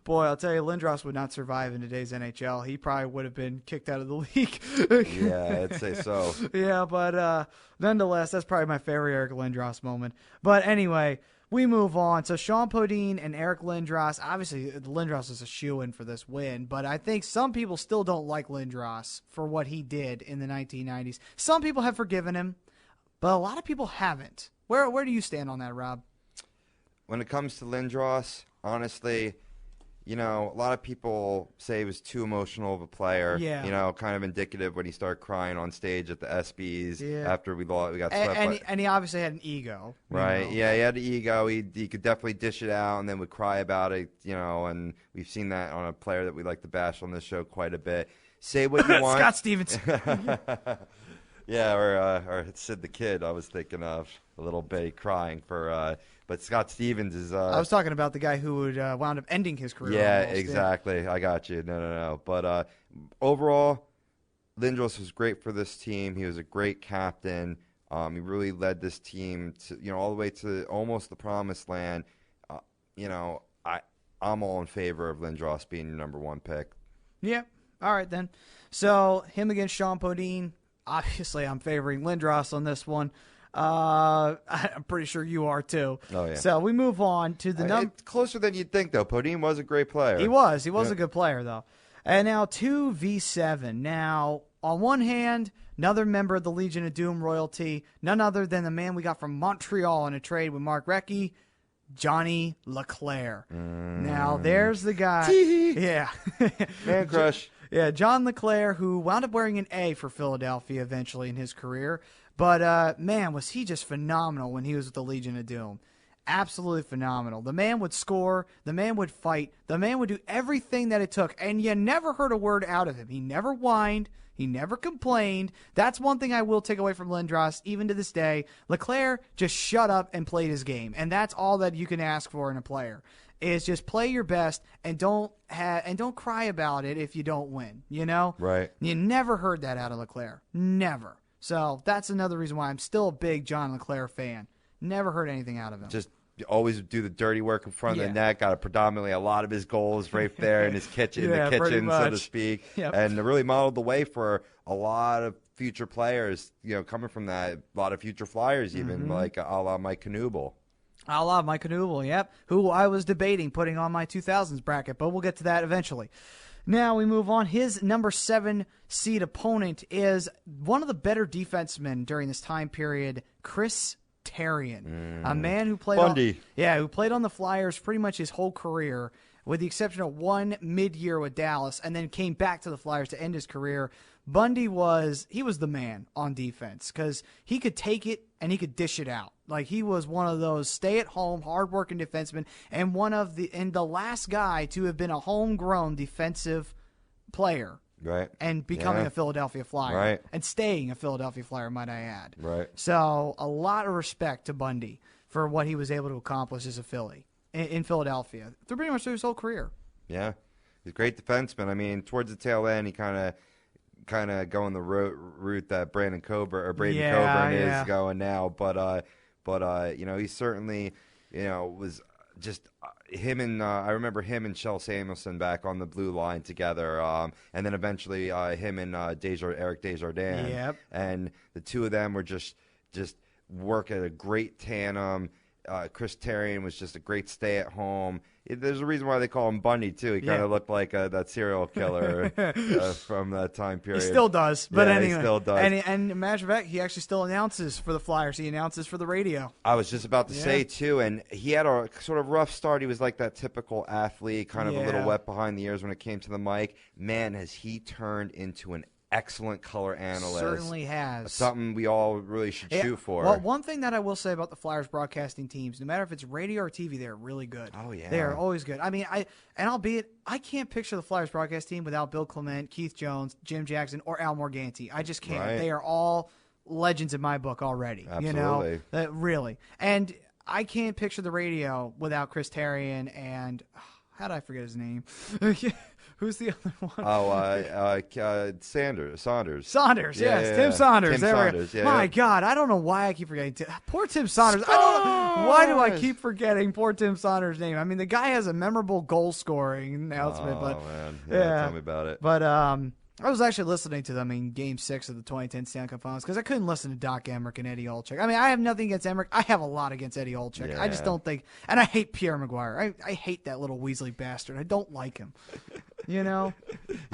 boy, I'll tell you, Lindros would not survive in today's NHL. He probably would have been kicked out of the league. Yeah, I'd say so. Yeah, but nonetheless, that's probably my favorite Eric Lindros moment. But anyway, we move on. So Sean Podine and Eric Lindros, obviously Lindros is a shoo-in for this win, but I think some people still don't like Lindros for what he did in the 1990s. Some people have forgiven him, but a lot of people haven't. Where do you stand on that, Rob? When it comes to Lindros, honestly, a lot of people say he was too emotional of a player. Yeah. Kind of indicative when he started crying on stage at the ESPYs after we got swept. And he obviously had an ego. Right. Yeah, he had an ego. He could definitely dish it out and then would cry about it, and we've seen that on a player that we like to bash on this show quite a bit. Say what you want. Scott Stevens. Yeah, or Sid the Kid, I was thinking of a little bit crying for but Scott Stevens is I was talking about the guy who would wound up ending his career. Yeah, almost. exactly. I got you. No. But overall, Lindros was great for this team. He was a great captain. He really led this team to all the way to almost the promised land. I'm all in favor of Lindros being your number one pick. Yeah. All right then. So him against Sean Podine. Obviously, I'm favoring Lindros on this one. I'm pretty sure you are too. Oh yeah. So we move on to the It's closer than you'd think, though. Podine was a great player. He was a good player though. And now 2v7. Now, on one hand, another member of the Legion of Doom royalty, none other than the man we got from Montreal in a trade with Mark Recchi, Johnny LeClair. Now, there's the guy. Yeah. Man crush. Yeah, John LeClair, who wound up wearing an A for Philadelphia eventually in his career. But, man, was he just phenomenal when he was with the Legion of Doom. Absolutely phenomenal. The man would score. The man would fight. The man would do everything that it took. And you never heard a word out of him. He never whined. He never complained. That's one thing I will take away from Lindros, even to this day. LeClair just shut up and played his game. And that's all that you can ask for in a player, is just play your best and don't cry about it if you don't win, Right. You never heard that out of LeClair. Never. So that's another reason why I'm still a big John LeClair fan. Never heard anything out of him. Just always do the dirty work in front of the net. Got predominantly a lot of his goals right there in his kitchen, in the kitchen, so to speak. Yep. And really modeled the way for a lot of future players, coming from that. A lot of future Flyers, even like a la Mike Knuble. A la Mike Knuble, yep. Who I was debating putting on my 2000s bracket, but we'll get to that eventually. Now we move on. His number 7 seed opponent is one of the better defensemen during this time period, Chris Therien, a man who played who played on the Flyers pretty much his whole career, with the exception of one mid-year with Dallas, and then came back to the Flyers to end his career. Bundy was the man on defense because he could take it and he could dish it out. Like, he was one of those stay-at-home, hard-working defensemen, and the last guy to have been a homegrown defensive player. Right. And becoming a Philadelphia Flyer. Right. And staying a Philadelphia Flyer, might I add. Right. So a lot of respect to Bundy for what he was able to accomplish as a Philly in Philadelphia through pretty much his whole career. Yeah. He's a great defenseman. I mean, towards the tail end, he kind of going the route that Braden Coburn is going now. But he certainly, was just him and I remember him and Shel Samuelson back on the blue line together, and then eventually him and Eric Desjardins. Yep. And the two of them were just work at a great tandem. Chris Therien was just a great stay-at-home. There's a reason why they call him Bundy, too. He kind of looked like that serial killer from that time period. He still does. But anyway, he still does. And matter of fact, he actually still announces for the Flyers. He announces for the radio. I was just about to say, too, and he had a sort of rough start. He was like that typical athlete, kind of a little wet behind the ears when it came to the mic. Man, has he turned into an excellent color analyst. Certainly has. Something we all really should shoot for. Well, one thing that I will say about the Flyers broadcasting teams, no matter if it's radio or TV, they're really good. Oh, yeah. They are always good. I mean, I can't picture the Flyers broadcast team without Bill Clement, Keith Jones, Jim Jackson, or Al Morganti. I just can't. Right. They are all legends in my book already. Absolutely. Really. And I can't picture the radio without Chris Therien and how did I forget his name? Who's the other one? Saunders. Saunders, yes. Tim Saunders. Tim there we go. Saunders, yeah. My God, I don't know why I keep forgetting. Poor Tim Saunders. I don't know. Why do I keep forgetting poor Tim Saunders' name? I mean, the guy has a memorable goal-scoring announcement. Oh, man. Yeah, tell me about it. But I was actually listening to them in Game 6 of the 2010 Stanley Cup Finals because I couldn't listen to Doc Emmerich and Eddie Olczyk. I mean, I have nothing against Emmerich. I have a lot against Eddie Olczyk. Yeah. I just don't think – and I hate Pierre Maguire. I hate that little Weasley bastard. I don't like him. You know?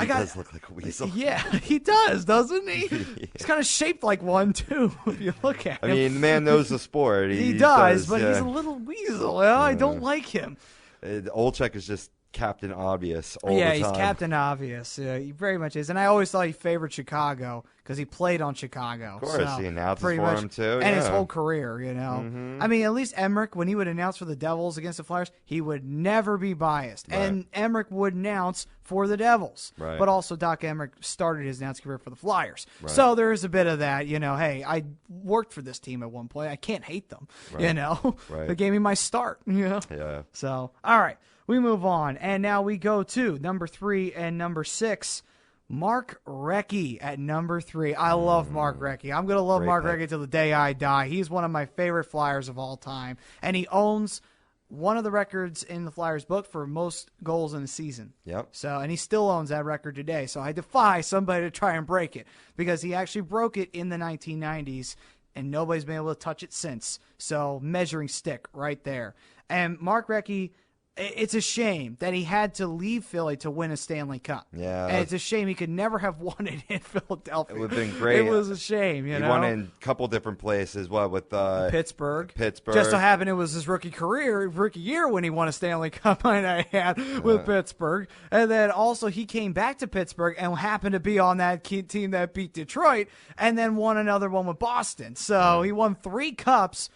He does look like a weasel. Yeah, he does, doesn't he? Yeah. He's kind of shaped like one, too, if you look at him. I mean, the man knows the sport. He does, but he's a little weasel. You know? I don't like him. Olczyk is just Captain Obvious all the time. Yeah, he's Captain Obvious. He very much is. And I always thought he favored Chicago because he played on Chicago. Of course, so he announced for much, him, too. And his whole career, you know. Mm-hmm. I mean, at least Emmerich, when he would announce for the Devils against the Flyers, he would never be biased. Right. And Emmerich would announce for the Devils. Right. But also, Doc Emmerich started his announcing career for the Flyers. Right. So there is a bit of that, you know, hey, I worked for this team at one point. I can't hate them, you know. Right. They gave me my start, you know. Yeah. So, all right. We move on, and now we go to number 3 and number 6, Mark Recchi at number 3. I love Mark Recchi. I'm going to love Mark Recchi till the day I die. He's one of my favorite Flyers of all time, and he owns one of the records in the Flyers book for most goals in a season. Yep. So, and he still owns that record today, so I defy somebody to try and break it, because he actually broke it in the 1990s, and nobody's been able to touch it since. So, measuring stick right there. And Mark Recchi, it's a shame that he had to leave Philly to win a Stanley Cup. Yeah. And it's a shame he could never have won it in Philadelphia. It would have been great. It was a shame, you know. He won in a couple different places. What, with Pittsburgh. Pittsburgh. Just so happened it was his rookie year when he won a Stanley Cup, might I add, with Pittsburgh. And then also he came back to Pittsburgh and happened to be on that team that beat Detroit and then won another one with Boston. So he won 3 cups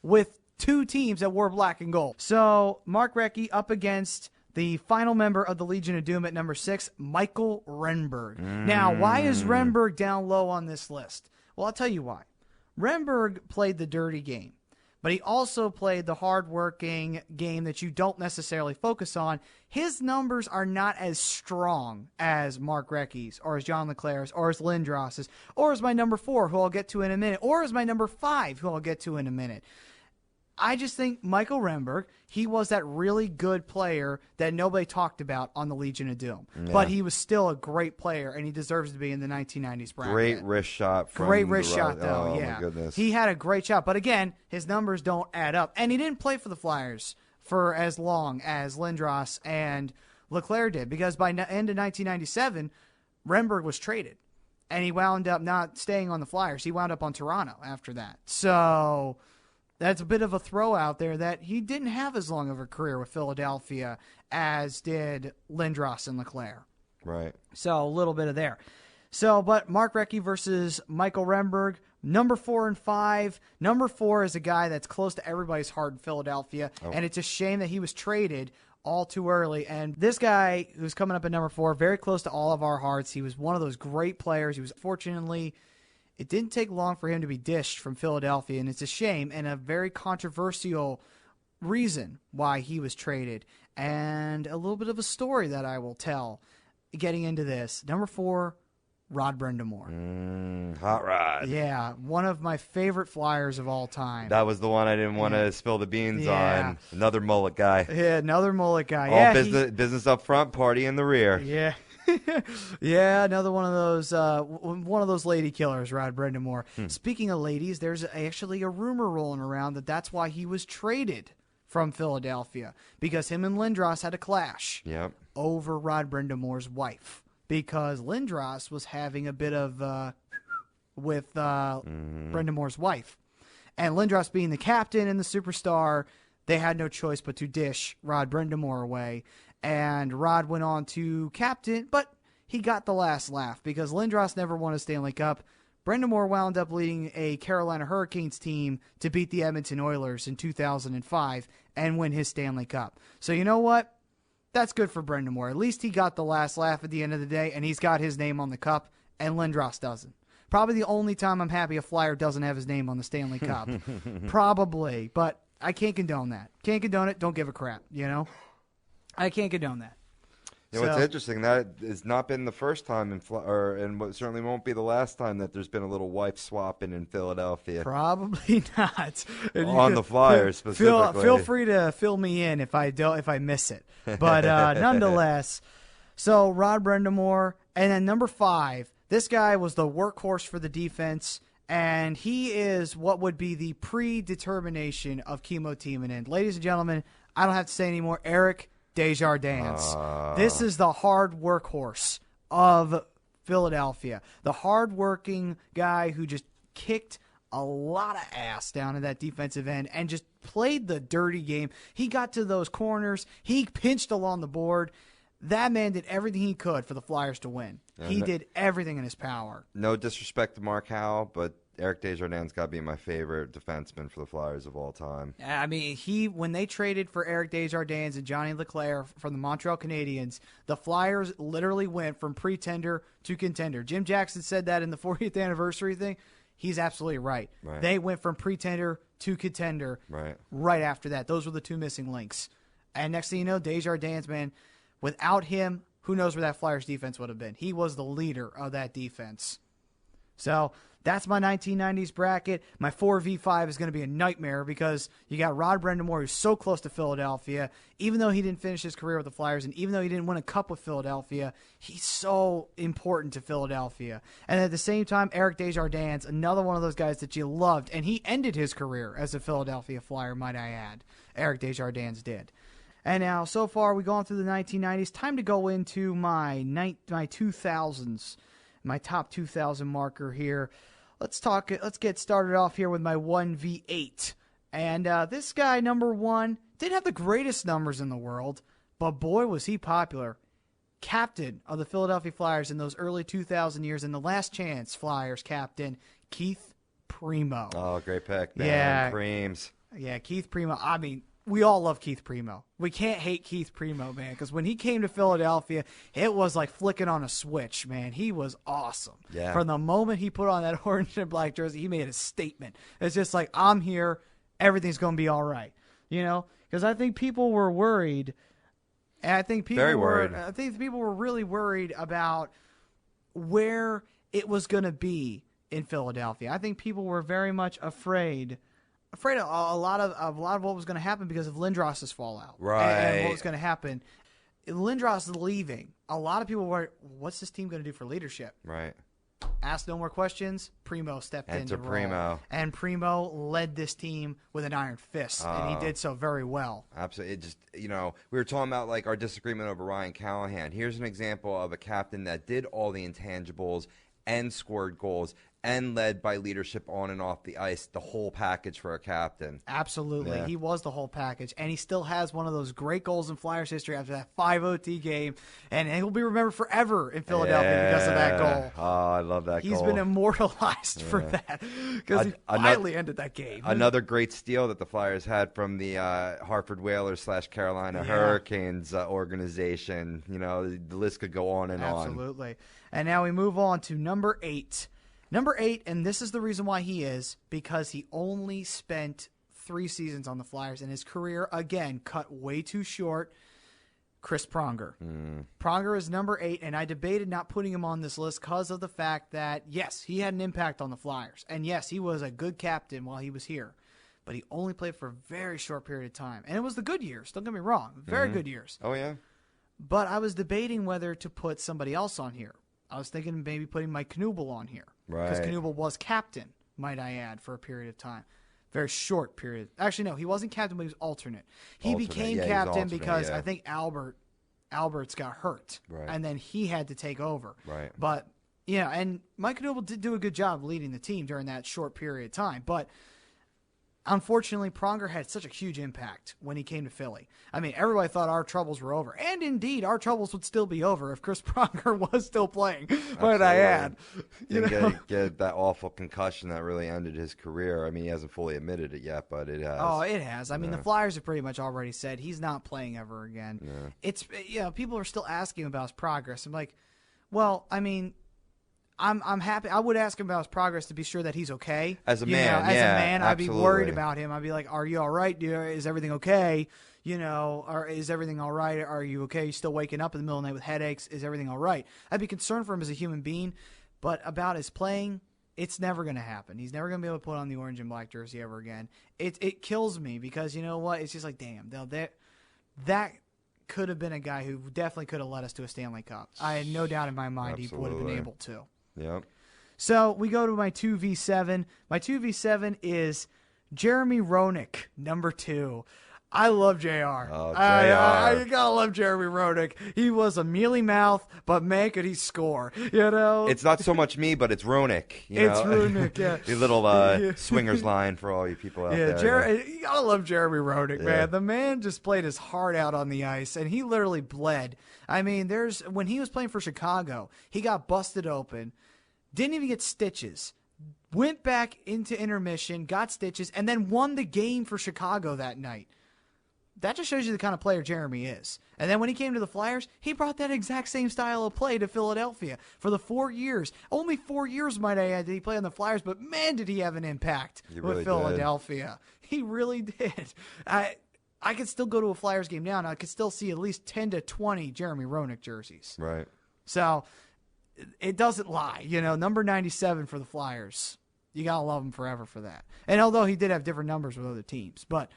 with 2 teams that wore black and gold. So Mark Recchi up against the final member of the Legion of Doom at number 6, Michael Renberg. Now, why is Renberg down low on this list? Well, I'll tell you why. Renberg played the dirty game, but he also played the hard-working game that you don't necessarily focus on. His numbers are not as strong as Mark Recchi's, or as John LeClair's, or as Lindros's, or as my number 4, who I'll get to in a minute, or as my number 5, who I'll get to in a minute. I just think Michael Renberg, he was that really good player that nobody talked about on the Legion of Doom. Yeah. But he was still a great player, and he deserves to be in the 1990s bracket. Great wrist shot. Great wrist shot, though, yeah. My goodness. He had a great shot. But again, his numbers don't add up. And he didn't play for the Flyers for as long as Lindros and LeClair did, because by the end of 1997, Renberg was traded. And he wound up not staying on the Flyers. He wound up on Toronto after that. So that's a bit of a throw out there that he didn't have as long of a career with Philadelphia as did Lindros and LeClair. Right. So a little bit of there. So, but Mark Recchi versus Michael Renberg, number 4 and 5. Number 4 is a guy that's close to everybody's heart in Philadelphia, and it's a shame that he was traded all too early. And this guy who's coming up at number 4, very close to all of our hearts. He was one of those great players. He was, fortunately, it didn't take long for him to be dished from Philadelphia, and it's a shame and a very controversial reason why he was traded. And a little bit of a story that I will tell getting into this. Number 4, Rod Brind'Amour. Hot Rod. Yeah, one of my favorite Flyers of all time. That was the one I didn't want to spill the beans on. Another mullet guy. Yeah, another mullet guy. All business up front, party in the rear. Yeah. Yeah, another one of those lady killers, Rod Brind'Amour. Speaking of ladies, there's actually a rumor rolling around that that's why he was traded from Philadelphia, because him and Lindros had a clash over Rod Brind'Amour's wife, because Lindros was having a bit of with Brind'Amour's wife, and Lindros being the captain and the superstar, they had no choice but to dish Rod Brind'Amour away. And Rod went on to captain, but he got the last laugh because Lindros never won a Stanley Cup. Brind'Amour wound up leading a Carolina Hurricanes team to beat the Edmonton Oilers in 2005 and win his Stanley Cup. So you know what? That's good for Brind'Amour. At least he got the last laugh at the end of the day, and he's got his name on the cup, and Lindros doesn't. Probably the only time I'm happy a Flyer doesn't have his name on the Stanley Cup. Probably, but I can't condone that. Can't condone it. Don't give a crap, you know? I can't condone that. You know, what's interesting, that has not been the first time, and what certainly won't be the last time that there's been a little wife swapping in Philadelphia. Probably not. On the Flyers specifically. Feel free to fill me in if I miss it. But nonetheless, so Rod Brind'Amour, and then number 5, this guy was the workhorse for the defense, and he is what would be the predetermination of Kimmo Timonen. Ladies and gentlemen, I don't have to say anymore, Eric Desjardins. This is the hard workhorse of Philadelphia. The hard-working guy who just kicked a lot of ass down in that defensive end and just played the dirty game. He got to those corners. He pinched along the board. That man did everything he could for the Flyers to win. He did everything in his power. No disrespect to Mark Howell, but Eric Desjardins got to be my favorite defenseman for the Flyers of all time. I mean, when they traded for Eric Desjardins and Johnny Leclerc from the Montreal Canadiens, the Flyers literally went from pretender to contender. Jim Jackson said that in the 40th anniversary thing. He's absolutely right. They went from pretender to contender right after that. Those were the two missing links. And next thing you know, Desjardins, man, without him, who knows where that Flyers defense would have been. He was the leader of that defense. So that's my 1990s bracket. My 4v5 is going to be a nightmare because you got Rod Brind'Amour, who's so close to Philadelphia. Even though he didn't finish his career with the Flyers, and even though he didn't win a cup with Philadelphia, he's so important to Philadelphia. And at the same time, Eric Desjardins, another one of those guys that you loved, and he ended his career as a Philadelphia Flyer, might I add. Eric Desjardins did. And now, so far, we've gone through the 1990s. Time to go into my 2000s, my top 2000 marker here. Let's get started off here with my 1v8. And this guy, number 1, didn't have the greatest numbers in the world, but boy, was he popular. Captain of the Philadelphia Flyers in those early 2000 years, and the Last Chance Flyers captain, Keith Primeau. Oh, great pick, man. Yeah. Creams. Yeah, Keith Primeau. I mean, we all love Keith Primeau. We can't hate Keith Primeau, man, because when he came to Philadelphia, it was like flicking on a switch, man. He was awesome. Yeah. From the moment he put on that orange and black jersey, he made a statement. It's just like, I'm here. Everything's going to be all right. You know, because I think people were worried. And I think people were really worried about where it was going to be in Philadelphia. I think people were very much afraid of a lot of what was going to happen because of Lindros's fallout. Right. And what was going to happen. Lindros leaving. A lot of people were, what's this team going to do for leadership? Right. Asked no more questions. Primeau stepped in. Enter Primeau. And Primeau led this team with an iron fist, and he did so very well. Absolutely. It just, we were talking about like our disagreement over Ryan Callahan. Here's an example of a captain that did all the intangibles and scored goals and led by leadership on and off the ice, the whole package for a captain. Absolutely. Yeah. He was the whole package, and he still has one of those great goals in Flyers history after that 5 OT game, and he will be remembered forever in Philadelphia because of that goal. Oh, I love that goal. He's been immortalized for that because he finally ended that game. Another great steal that the Flyers had from the Hartford Whalers / Carolina Hurricanes organization. The list could go on and on. Absolutely. And now we move on to number 8. Number 8, and this is the reason why he is, because he only spent 3 seasons on the Flyers, and his career, again, cut way too short. Chris Pronger. Pronger is number 8, and I debated not putting him on this list because of the fact that, yes, he had an impact on the Flyers, and yes, he was a good captain while he was here, but he only played for a very short period of time, and it was the good years, don't get me wrong, very good years. Oh, yeah? But I was debating whether to put somebody else on here. I was thinking maybe putting Mike Knuble on here. Right. Because Knuble was captain, might I add, for a period of time. Very short period. Actually, no, he wasn't captain, but he was alternate. He became captain because I think Alberts got hurt. Right. And then he had to take over. Right. But, and Mike Knuble did do a good job leading the team during that short period of time. But unfortunately, Pronger had such a huge impact when he came to Philly. I mean, everybody thought our troubles were over. And indeed, our troubles would still be over if Chris Pronger was still playing, might I add. Didn't get that awful concussion that really ended his career. I mean, he hasn't fully admitted it yet, but it has. Oh, it has. I mean, the Flyers have pretty much already said he's not playing ever again. Yeah. It's, people are still asking about his progress. I'm like, well, I mean, I'm happy. I would ask him about his progress to be sure that he's okay. As a man, I'd be worried absolutely. about him. I'd be like, "Are you all right? Is everything okay?" is everything all right? Are you okay? You still waking up in the middle of the night with headaches? Is everything all right? I'd be concerned for him as a human being, but about his playing, it's never going to happen. He's never going to be able to put on the orange and black jersey ever again. It kills me because you know what? It's just like, damn, that could have been a guy who definitely could have led us to a Stanley Cup. I had no doubt in my mind he would have been able to. Yep. So we go to my 2v7. My 2v7 is Jeremy Roenick, number 2. I love JR. Oh, You gotta love Jeremy Roenick. He was a mealy mouth, but man, could he score? It's not so much me, but it's Roenick. It's Roenick, yeah. The little swingers line for all you people out there. You gotta love Jeremy Roenick, man. The man just played his heart out on the ice, and he literally bled. I mean, when he was playing for Chicago, he got busted open, didn't even get stitches. Went back into intermission, got stitches, and then won the game for Chicago that night. That just shows you the kind of player Jeremy is. And then when he came to the Flyers, he brought that exact same style of play to Philadelphia for the 4 years. Only 4 years, might I add, did he play on the Flyers, but man, did he have an impact with Philadelphia. He really did. I could still go to a Flyers game now, and I could still see at least 10 to 20 Jeremy Roenick jerseys. Right. So it doesn't lie. Number 97 for the Flyers. You got to love him forever for that. And although he did have different numbers with other teams, but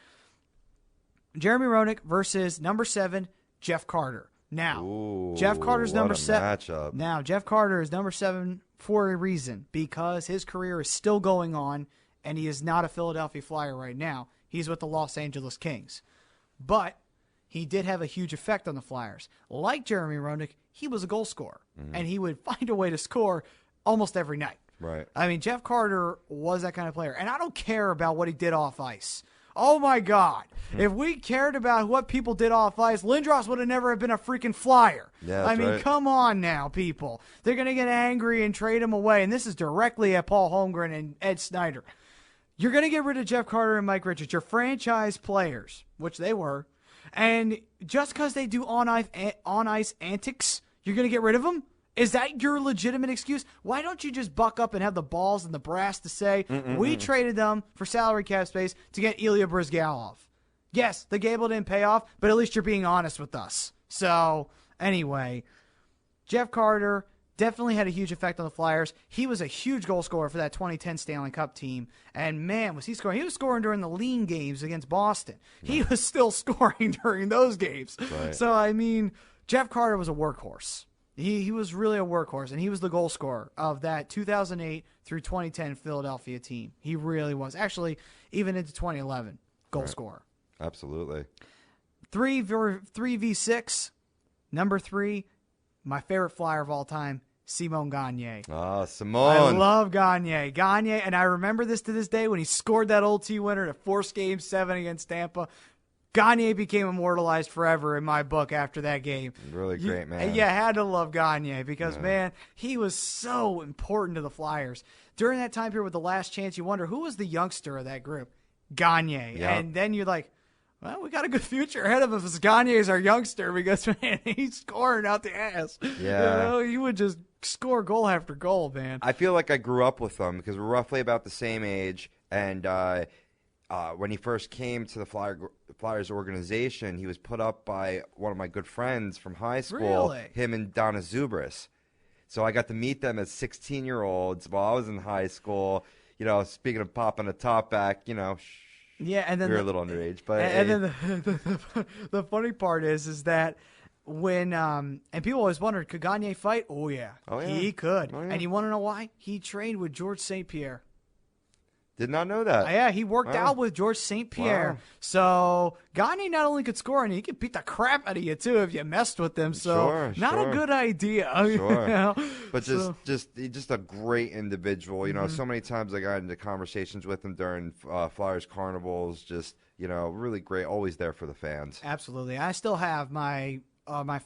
Jeremy Roenick versus number 7, Jeff Carter. Now, Jeff Carter's number 7. Matchup. Now, Jeff Carter is number 7 for a reason, because his career is still going on, and he is not a Philadelphia Flyer right now. He's with the Los Angeles Kings. But he did have a huge effect on the Flyers. Like Jeremy Roenick, he was a goal scorer, and he would find a way to score almost every night. Right. I mean, Jeff Carter was that kind of player, and I don't care about what he did off ice. Oh, my God. If we cared about what people did off ice, Lindros would have never have been a freaking Flyer. Yeah, I mean, right. Come on now, people. They're going to get angry and trade him away, and this is directly at Paul Holmgren and Ed Snyder. You're going to get rid of Jeff Carter and Mike Richards, your franchise players, which they were, and just because they do on-ice antics, you're going to get rid of them? Is that your legitimate excuse? Why don't you just buck up and have the balls and the brass to say, we traded them for salary cap space to get Ilya Brizgalov? Yes, the gamble didn't pay off, but at least you're being honest with us. So, anyway, Jeff Carter definitely had a huge effect on the Flyers. He was a huge goal scorer for that 2010 Stanley Cup team. And, man, was he scoring. He was scoring during the lean games against Boston. He was still scoring during those games. Right. So, I mean, Jeff Carter was a workhorse. He was really a workhorse, and he was the goal scorer of that 2008 through 2010 Philadelphia team. He really was. Actually, even into 2011, goal scorer. Absolutely. 3v6, number 3, my favorite Flyer of all time, Simon Gagne. Ah, Simone. I love Gagne. Gagne, and I remember this to this day when he scored that OT winner to force Game 7 against Tampa. Gagne became immortalized forever in my book after that game. Really great, man. Yeah, had to love Gagne because, man, he was so important to the Flyers. During that time period with the last chance, you wonder who was the youngster of that group? Gagne. Yep. And then you're like, well, we got a good future ahead of us. Gagne is our youngster because, man, he's scoring out the ass. Yeah. He would just score goal after goal, man. I feel like I grew up with him because we're roughly about the same age, and when he first came to the Flyers organization, he was put up by one of my good friends from high school, Really? him and Donna Zubris. So I got to meet them as 16-year-olds while I was in high school. Speaking of popping a top back, Yeah, and then we were a little underage. But then the funny part is that when and people always wondered, could Gagne fight? Oh yeah, he could. Oh, yeah. And you want to know why? He trained with George St. Pierre. did not know that. Yeah, he worked out with George St. Pierre. Wow. So Gagne not only could score, and he could beat the crap out of you too if you messed with him. So not a good idea. Sure. But just a great individual. So many times I got into conversations with him during Flyers carnivals. Just really great. Always there for the fans. Absolutely. I still have my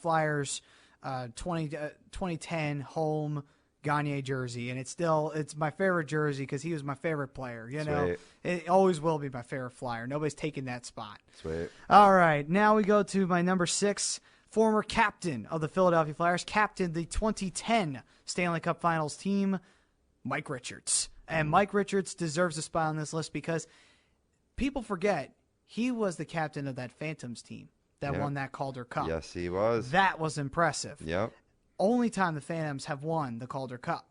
Flyers 2010 home Gagne jersey, and it's my favorite jersey because he was my favorite player. Sweet. It always will be my favorite Flyer. Nobody's taking that spot. Sweet. All right, now we go to my number 6, former captain of the Philadelphia Flyers, captain the 2010 Stanley Cup Finals team, Mike Richards. And Mike Richards deserves a spot on this list because people forget he was the captain of that Phantoms team that won that Calder Cup. Yes, he was. That was impressive. Yep. Only time the Phantoms have won the Calder Cup.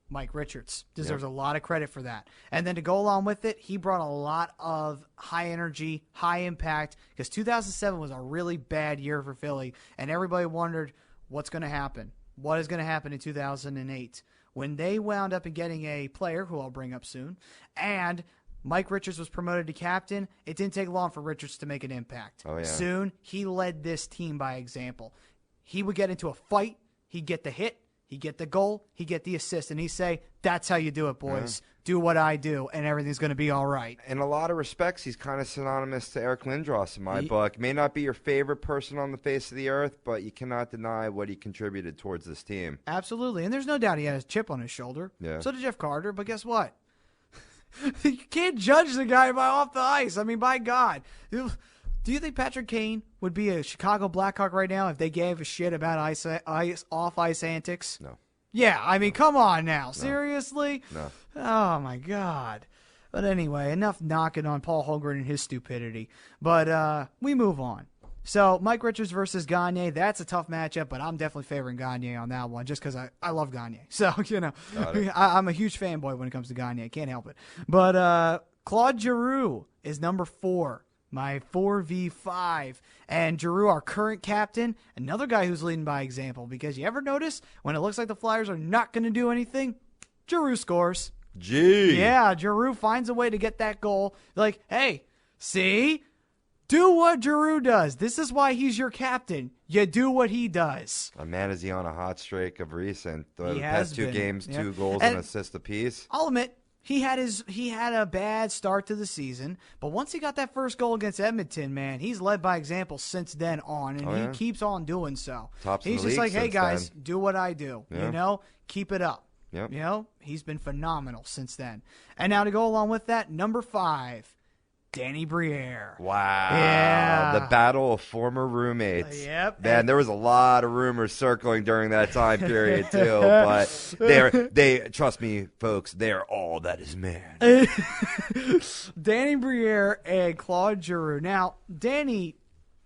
Mike Richards deserves a lot of credit for that. And then to go along with it, he brought a lot of high energy, high impact, because 2007 was a really bad year for Philly, and everybody wondered what's going to happen. What is going to happen in 2008? When they wound up in getting a player, who I'll bring up soon, and Mike Richards was promoted to captain, it didn't take long for Richards to make an impact. Oh, yeah. Soon, he led this team by example. He would get into a fight, he'd get the hit, he'd get the goal, he'd get the assist, and he'd say, that's how you do it, boys. Do what I do, and everything's going to be all right. In a lot of respects, he's kind of synonymous to Eric Lindros in my book. May not be your favorite person on the face of the earth, but you cannot deny what he contributed towards this team. Absolutely, and there's no doubt he had a chip on his shoulder. Yeah. So did Jeff Carter, but guess what? You can't judge the guy by off the ice. I mean, by God. Do you think Patrick Kane would be a Chicago Blackhawk right now if they gave a shit about off-ice antics? No. Yeah, I mean, come on now. Seriously? No. Oh, my God. But anyway, enough knocking on Paul Holmgren and his stupidity. But we move on. So, Mike Richards versus Gagne, that's a tough matchup, but I'm definitely favoring Gagne on that one just because I love Gagne. So, you know, I'm a huge fanboy when it comes to Gagne. I can't help it. But Claude Giroux is number 4, my 4v5. And Giroux, our current captain, another guy who's leading by example, because you ever notice when it looks like the Flyers are not going to do anything, Giroux scores. Gee. Yeah, Giroux finds a way to get that goal. Like, hey, see? Do what Giroux does. This is why he's your captain. You do what he does. Man, is he on a hot streak of recent? The He past has 2 been. games, Yeah. 2 goals And and assist apiece. I'll admit, he had a bad start to the season, but once he got that first goal against Edmonton, man, he's led by example since then on, and he keeps on doing so. Tops in he's the just league like, hey since guys, then. do what I do. Yeah. You know, keep it up. Yep. You know, he's been phenomenal since then. And now to go along with that, number 5. Danny Briere. Wow. Yeah. The battle of former roommates. Yep. Man, there was a lot of rumors circling during that time period, too. But they trust me, folks, they're all that is man. Danny Briere and Claude Giroux. Now, Danny,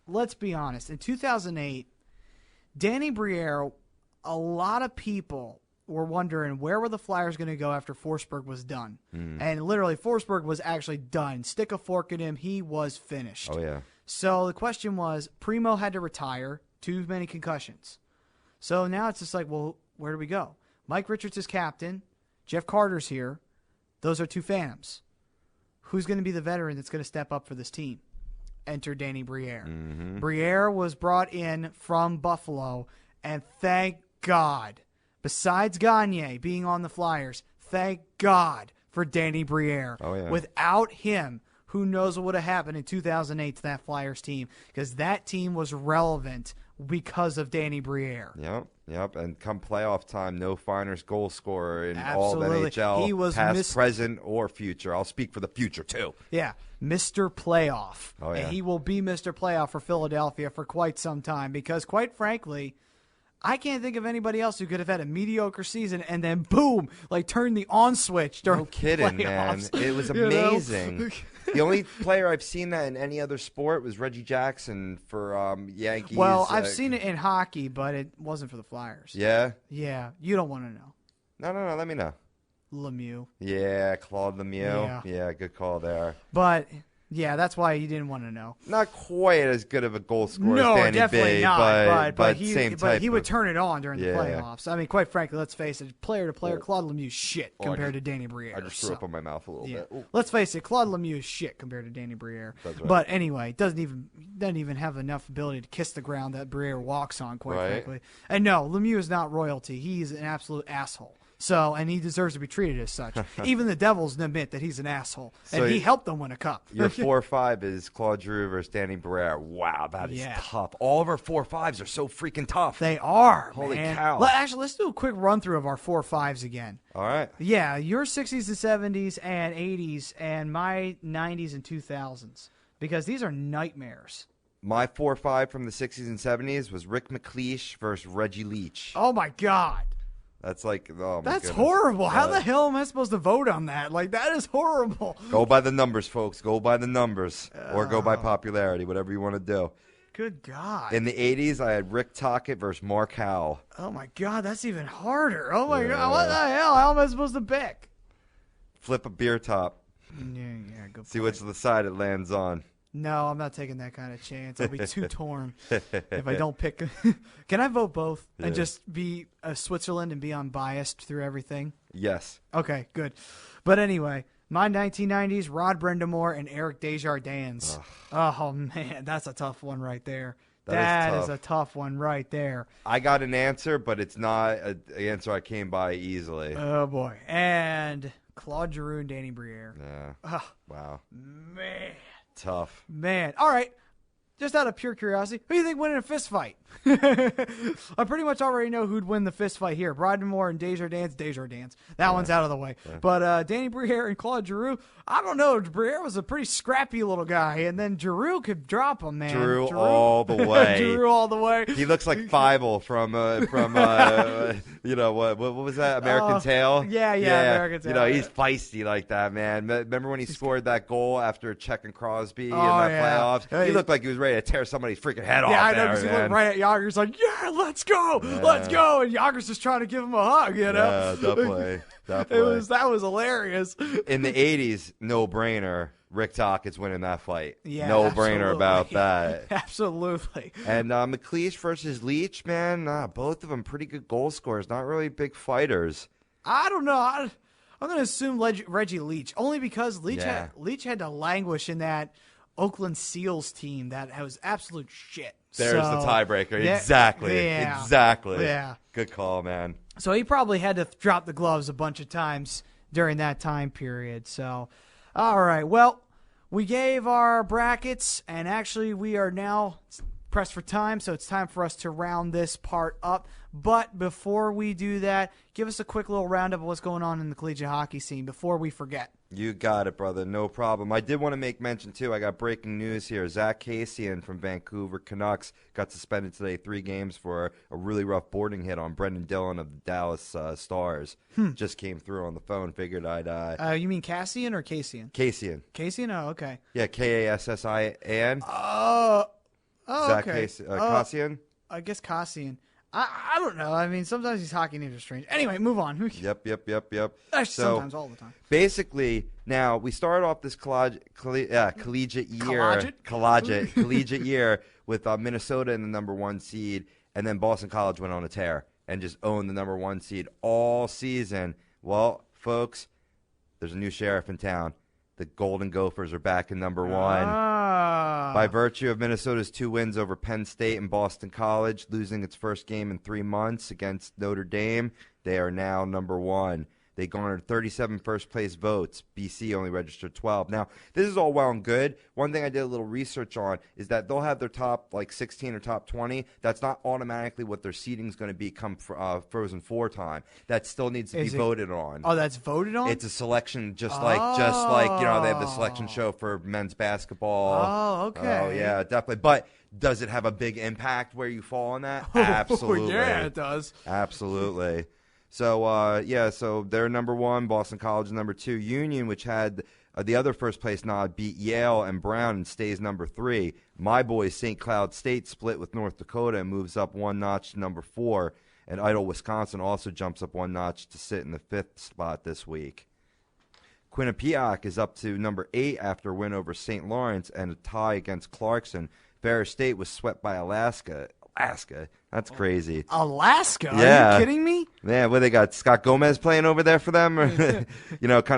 let's be honest. In 2008, Danny Briere, a lot of people were wondering where were the Flyers going to go after Forsberg was done. And literally, Forsberg was actually done. Stick a fork in him. He was finished. Oh, yeah. So the question was, Primo had to retire. Too many concussions. So now it's just like, well, where do we go? Mike Richards is captain. Jeff Carter's here. Those are 2 Phantoms. Who's going to be the veteran that's going to step up for this team? Enter Danny Briere. Briere was brought in from Buffalo, and thank God, besides Gagne being on the Flyers, thank God for Danny Briere. Oh, yeah. Without him, who knows what would have happened in 2008 to that Flyers team, because that team was relevant because of Danny Briere. Yep. And come playoff time, no finest goal scorer in Absolutely. all of NHL, He was past, present, or future. I'll speak for the future, too. Yeah, Mr. Playoff. Oh, yeah. And he will be Mr. Playoff for Philadelphia for quite some time because, quite frankly, I can't think of anybody else who could have had a mediocre season and then, boom, like turn the on switch during No kidding, man. playoffs. It was You know? amazing. The only player I've seen that in any other sport was Reggie Jackson for Yankees. Well, I've seen it in hockey, but it wasn't for the Flyers. Yeah? Yeah, you don't want to know. No, let me know. Lemieux. Yeah, Claude Lemieux. Yeah, good call there. But, yeah, that's why you didn't want to know. Not quite as good of a goal scorer No, as Danny definitely B, not. but he, same type he would of- turn it on during the Yeah. playoffs. I mean, quite frankly, let's face it, player to player, Claude Lemieux shit compared to Danny Briere. I just threw up on my mouth a little Yeah. bit. Ooh. Let's face it, Claude Lemieux is shit compared to Danny Briere. That's right. But anyway, doesn't even have enough ability to kiss the ground that Briere walks on, quite Right. frankly. And no, Lemieux is not royalty. He's an absolute asshole. So, and he deserves to be treated as such. Even the Devils admit that he's an asshole, and So he helped them win a cup. Your 4-5 is Claude Giroux versus Danny Briere. Wow, that is Yeah. tough. All of our 4-5s are so freaking tough. They are. Holy man. cow. Actually, let's do a quick run through of our 4-5s again. All right. Yeah, your 60s and 70s and 80s, and my 90s and 2000s, because these are nightmares. My 4-5 from the 60s and 70s was Rick McLeish versus Reggie Leach. Oh my God. That's like, oh my That's goodness. horrible. How the hell am I supposed to vote on that? Like, that is horrible. Go by the numbers, folks. Go by the numbers. Or go by popularity, whatever you want to do. Good God. In the 80s, I had Rick Tocchet versus Mark Howell. Oh, my God. That's even harder. Oh, my God. What the hell? How am I supposed to pick? Flip a beer top. Yeah, good See point. which the side it lands on. No, I'm not taking that kind of chance. I'll be too torn if I don't pick. Can I vote both and just be a Switzerland and be unbiased through everything? Yes. Okay, good. But anyway, my 1990s, Rod Brindamore and Eric Desjardins. Oh, man, that's a tough one right there. That is a tough one right there. I got an answer, but it's not an answer I came by easily. Oh, boy. And Claude Giroux and Danny Briere. Yeah. Oh, Wow. man. Tough. Man. All right. Just out of pure curiosity, who do you think win in a fist fight? I pretty much already know who'd win the fist fight here. Brindamore and Desjardins. That one's out of the way. Yeah. But Danny Briere and Claude Giroux, I don't know. Briere was a pretty scrappy little guy, and then Giroux could drop him, man. Giroux all the way. Giroux all the way. He looks like Fievel from you know, what was that, American Tail? Yeah, American Tail. You know, he's feisty like that, man. Remember when he scored that goal after checking Crosby in the playoffs? He looked like he was ready to tear somebody's freaking head off. Yeah, I know, because he looked right at Yager's like, yeah, let's go, let's go. And Yager's just trying to give him a hug, you know? Yeah, definitely. That was hilarious. In the 80s, no-brainer, Rick Tocchett's winning that fight. Yeah, no-brainer about that. Absolutely. And McLeish versus Leach, man, both of them pretty good goal scorers, not really big fighters. I don't know. I'm going to assume Reggie Leach, only because Leach had to languish in that Oakland Seals team that was absolute shit. There's the tiebreaker. Exactly. Yeah. Exactly. Yeah. Good call, man. So he probably had to drop the gloves a bunch of times during that time period. So, all right. Well, we gave our brackets, and actually we are now pressed for time, so it's time for us to round this part up. But before we do that, give us a quick little roundup of what's going on in the collegiate hockey scene before we forget. You got it, brother. No problem. I did want to make mention, too. I got breaking news here. Zach Kassian from Vancouver Canucks got suspended today 3 games for a really rough boarding hit on Brendan Dillon of the Dallas Stars. Just came through on the phone. Figured I'd... you mean Cassian or Kassian? Kassian. Kassian? Oh, okay. Yeah, Kassian. Zach okay. Kassian? I guess Kassian. I don't know. I mean, sometimes these hockey names are strange. Anyway, move on. Yep. Actually, sometimes, all the time. Basically, now we started off this collegiate year, collegiate year with Minnesota in the number 1 seed, and then Boston College went on a tear and just owned the number 1 seed all season. Well, folks, there's a new sheriff in town. The Golden Gophers are back in number 1. By virtue of Minnesota's 2 wins over Penn State and Boston College, losing its first game in 3 months against Notre Dame, they are now number 1. They garnered 37 first-place votes. BC only registered 12. Now, this is all well and good. One thing I did a little research on is that they'll have their top, 16 or top 20. That's not automatically what their seeding is going to be come Frozen Four time. That still needs to be voted on. Oh, that's voted on? It's a selection just like they have the selection show for men's basketball. Oh, okay. Oh, yeah, definitely. But does it have a big impact where you fall on that? Absolutely. Yeah, it does. Absolutely. So, so they're number 1. Boston College is number 2. Union, which had the other first-place nod, beat Yale and Brown and stays number 3. My boys, St. Cloud State, split with North Dakota and moves up 1 notch to number 4. And Idle, Wisconsin also jumps up 1 notch to sit in the 5th spot this week. Quinnipiac is up to number 8 after a win over St. Lawrence and a tie against Clarkson. Ferris State was swept by Alaska. That's crazy. Alaska? Yeah. Are you kidding me? Yeah, what they got? Scott Gomez playing over there for them? Or, kind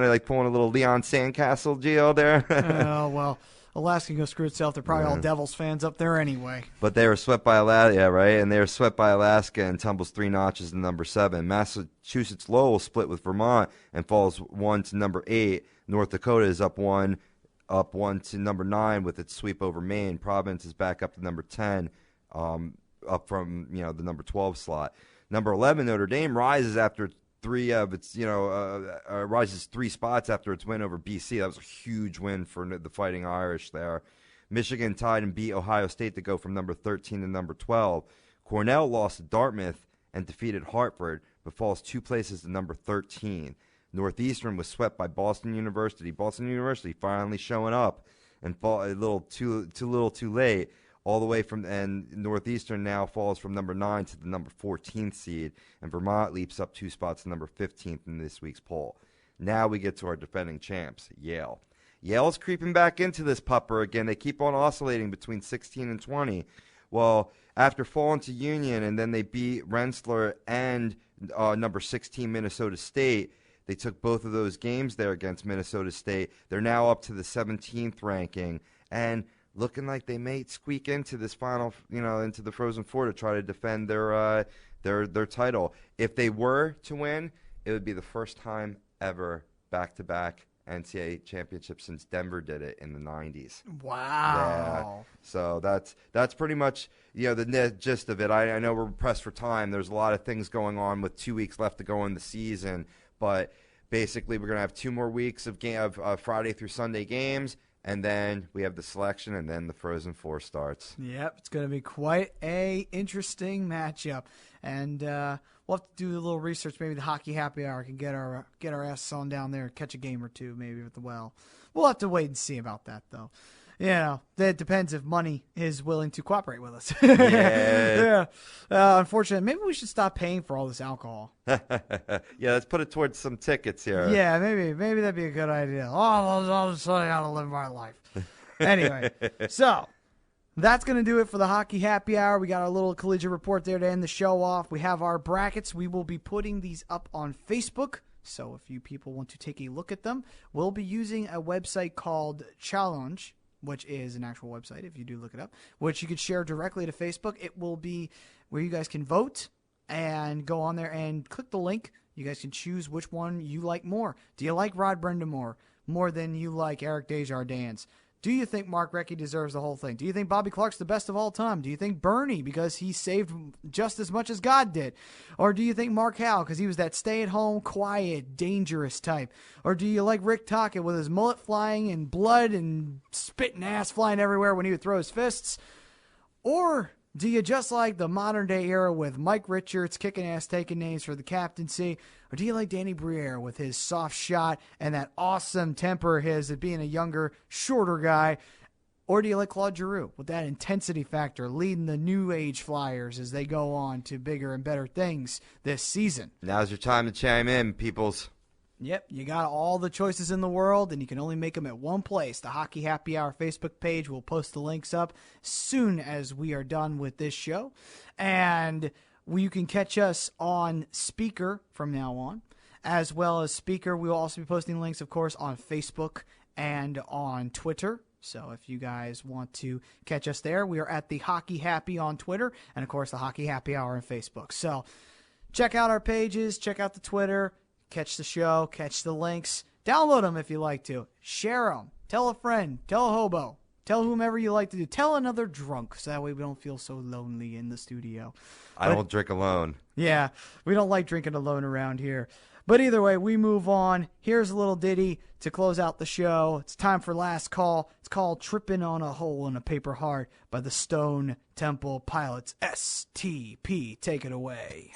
of like pulling a little Leon Sandcastle deal there. Oh, well, Alaska can go screw itself. They're probably all Devils fans up there anyway. But they were swept by Alaska, right? And they were swept by Alaska and tumbles 3 notches to number 7. Massachusetts Lowell split with Vermont and falls 1 to number 8. North Dakota is up 1 to number 9 with its sweep over Maine. Providence is back up to number 10. Up from the number 12 slot. Number 11 Notre Dame rises after 3 of its rises 3 spots after its win over BC. That was a huge win for the Fighting Irish there. Michigan tied and beat Ohio State to go from number 13 to number 12. Cornell lost to Dartmouth and defeated Hartford. but falls 2 places to number 13. Northeastern was swept by Boston University. Boston University finally showing up and fall a little too late. All the way from, and Northeastern now falls from number 9 to the number 14th seed, and Vermont leaps up 2 spots to number 15th in this week's poll. Now we get to our defending champs, Yale. Yale's creeping back into this pupper again. They keep on oscillating between 16 and 20. Well, after falling to Union, and then they beat Rensselaer and number 16 Minnesota State, they took both of those games there against Minnesota State. They're now up to the 17th ranking, and looking like they may squeak into this final, into the Frozen Four to try to defend their title. If they were to win, it would be the first time ever back-to-back NCAA championship since Denver did it in the 90s. Wow. Yeah. So that's pretty much the gist of it. I know we're pressed for time. There's a lot of things going on with 2 weeks left to go in the season, but basically we're going to have 2 more weeks of Friday through Sunday games. And then we have the selection, and then the Frozen Four starts. Yep, it's going to be quite a interesting matchup. And we'll have to do a little research. Maybe the Hockey Happy Hour can get our asses on down there and catch a game or two maybe with the well. We'll have to wait and see about that, though. That depends if money is willing to cooperate with us. Yeah. Unfortunately, maybe we should stop paying for all this alcohol. Yeah, let's put it towards some tickets here. Yeah, maybe that'd be a good idea. I'll just tell you how to live my life. Anyway, so that's going to do it for the Hockey Happy Hour. We got our little collegiate report there to end the show off. We have our brackets. We will be putting these up on Facebook. So if you people want to take a look at them, we'll be using a website called Challenge, which is an actual website if you do look it up, which you could share directly to Facebook. It will be where you guys can vote and go on there and click the link. You guys can choose which one you like more. Do you like Rod Brendamore more than you like Eric Desjardins? Do you think Mark Recchi deserves the whole thing? Do you think Bobby Clark's the best of all time? Do you think Bernie because he saved just as much as God did? Or do you think Mark Howell because he was that stay-at-home, quiet, dangerous type? Or do you like Rick Tocchet with his mullet flying and blood and spit and ass flying everywhere when he would throw his fists? Or do you just like the modern-day era with Mike Richards kicking ass, taking names for the captaincy? Or do you like Danny Briere with his soft shot and that awesome temper of his of being a younger, shorter guy? Or do you like Claude Giroux with that intensity factor leading the New Age Flyers as they go on to bigger and better things this season? Now's your time to chime in, peoples. Yep, you got all the choices in the world, and you can only make them at one place. The Hockey Happy Hour Facebook page. We'll post the links up soon as we are done with this show. And you can catch us on Spreaker from now on, as well as Spreaker. We will also be posting links, of course, on Facebook and on Twitter. So if you guys want to catch us there, we are at the Hockey Happy on Twitter, and, of course, the Hockey Happy Hour on Facebook. So check out our pages, check out the Twitter. Catch the show, catch the links. Download them if you like to. Share them. Tell a friend. Tell a hobo. Tell whomever you like to do. Tell another drunk, so that way we don't feel so lonely in the studio. I don't drink alone. Yeah, we don't like drinking alone around here. But either way, we move on. Here's a little ditty to close out the show. It's time for Last Call. It's called Trippin' on a Hole in a Paper Heart by the Stone Temple Pilots. STP. Take it away.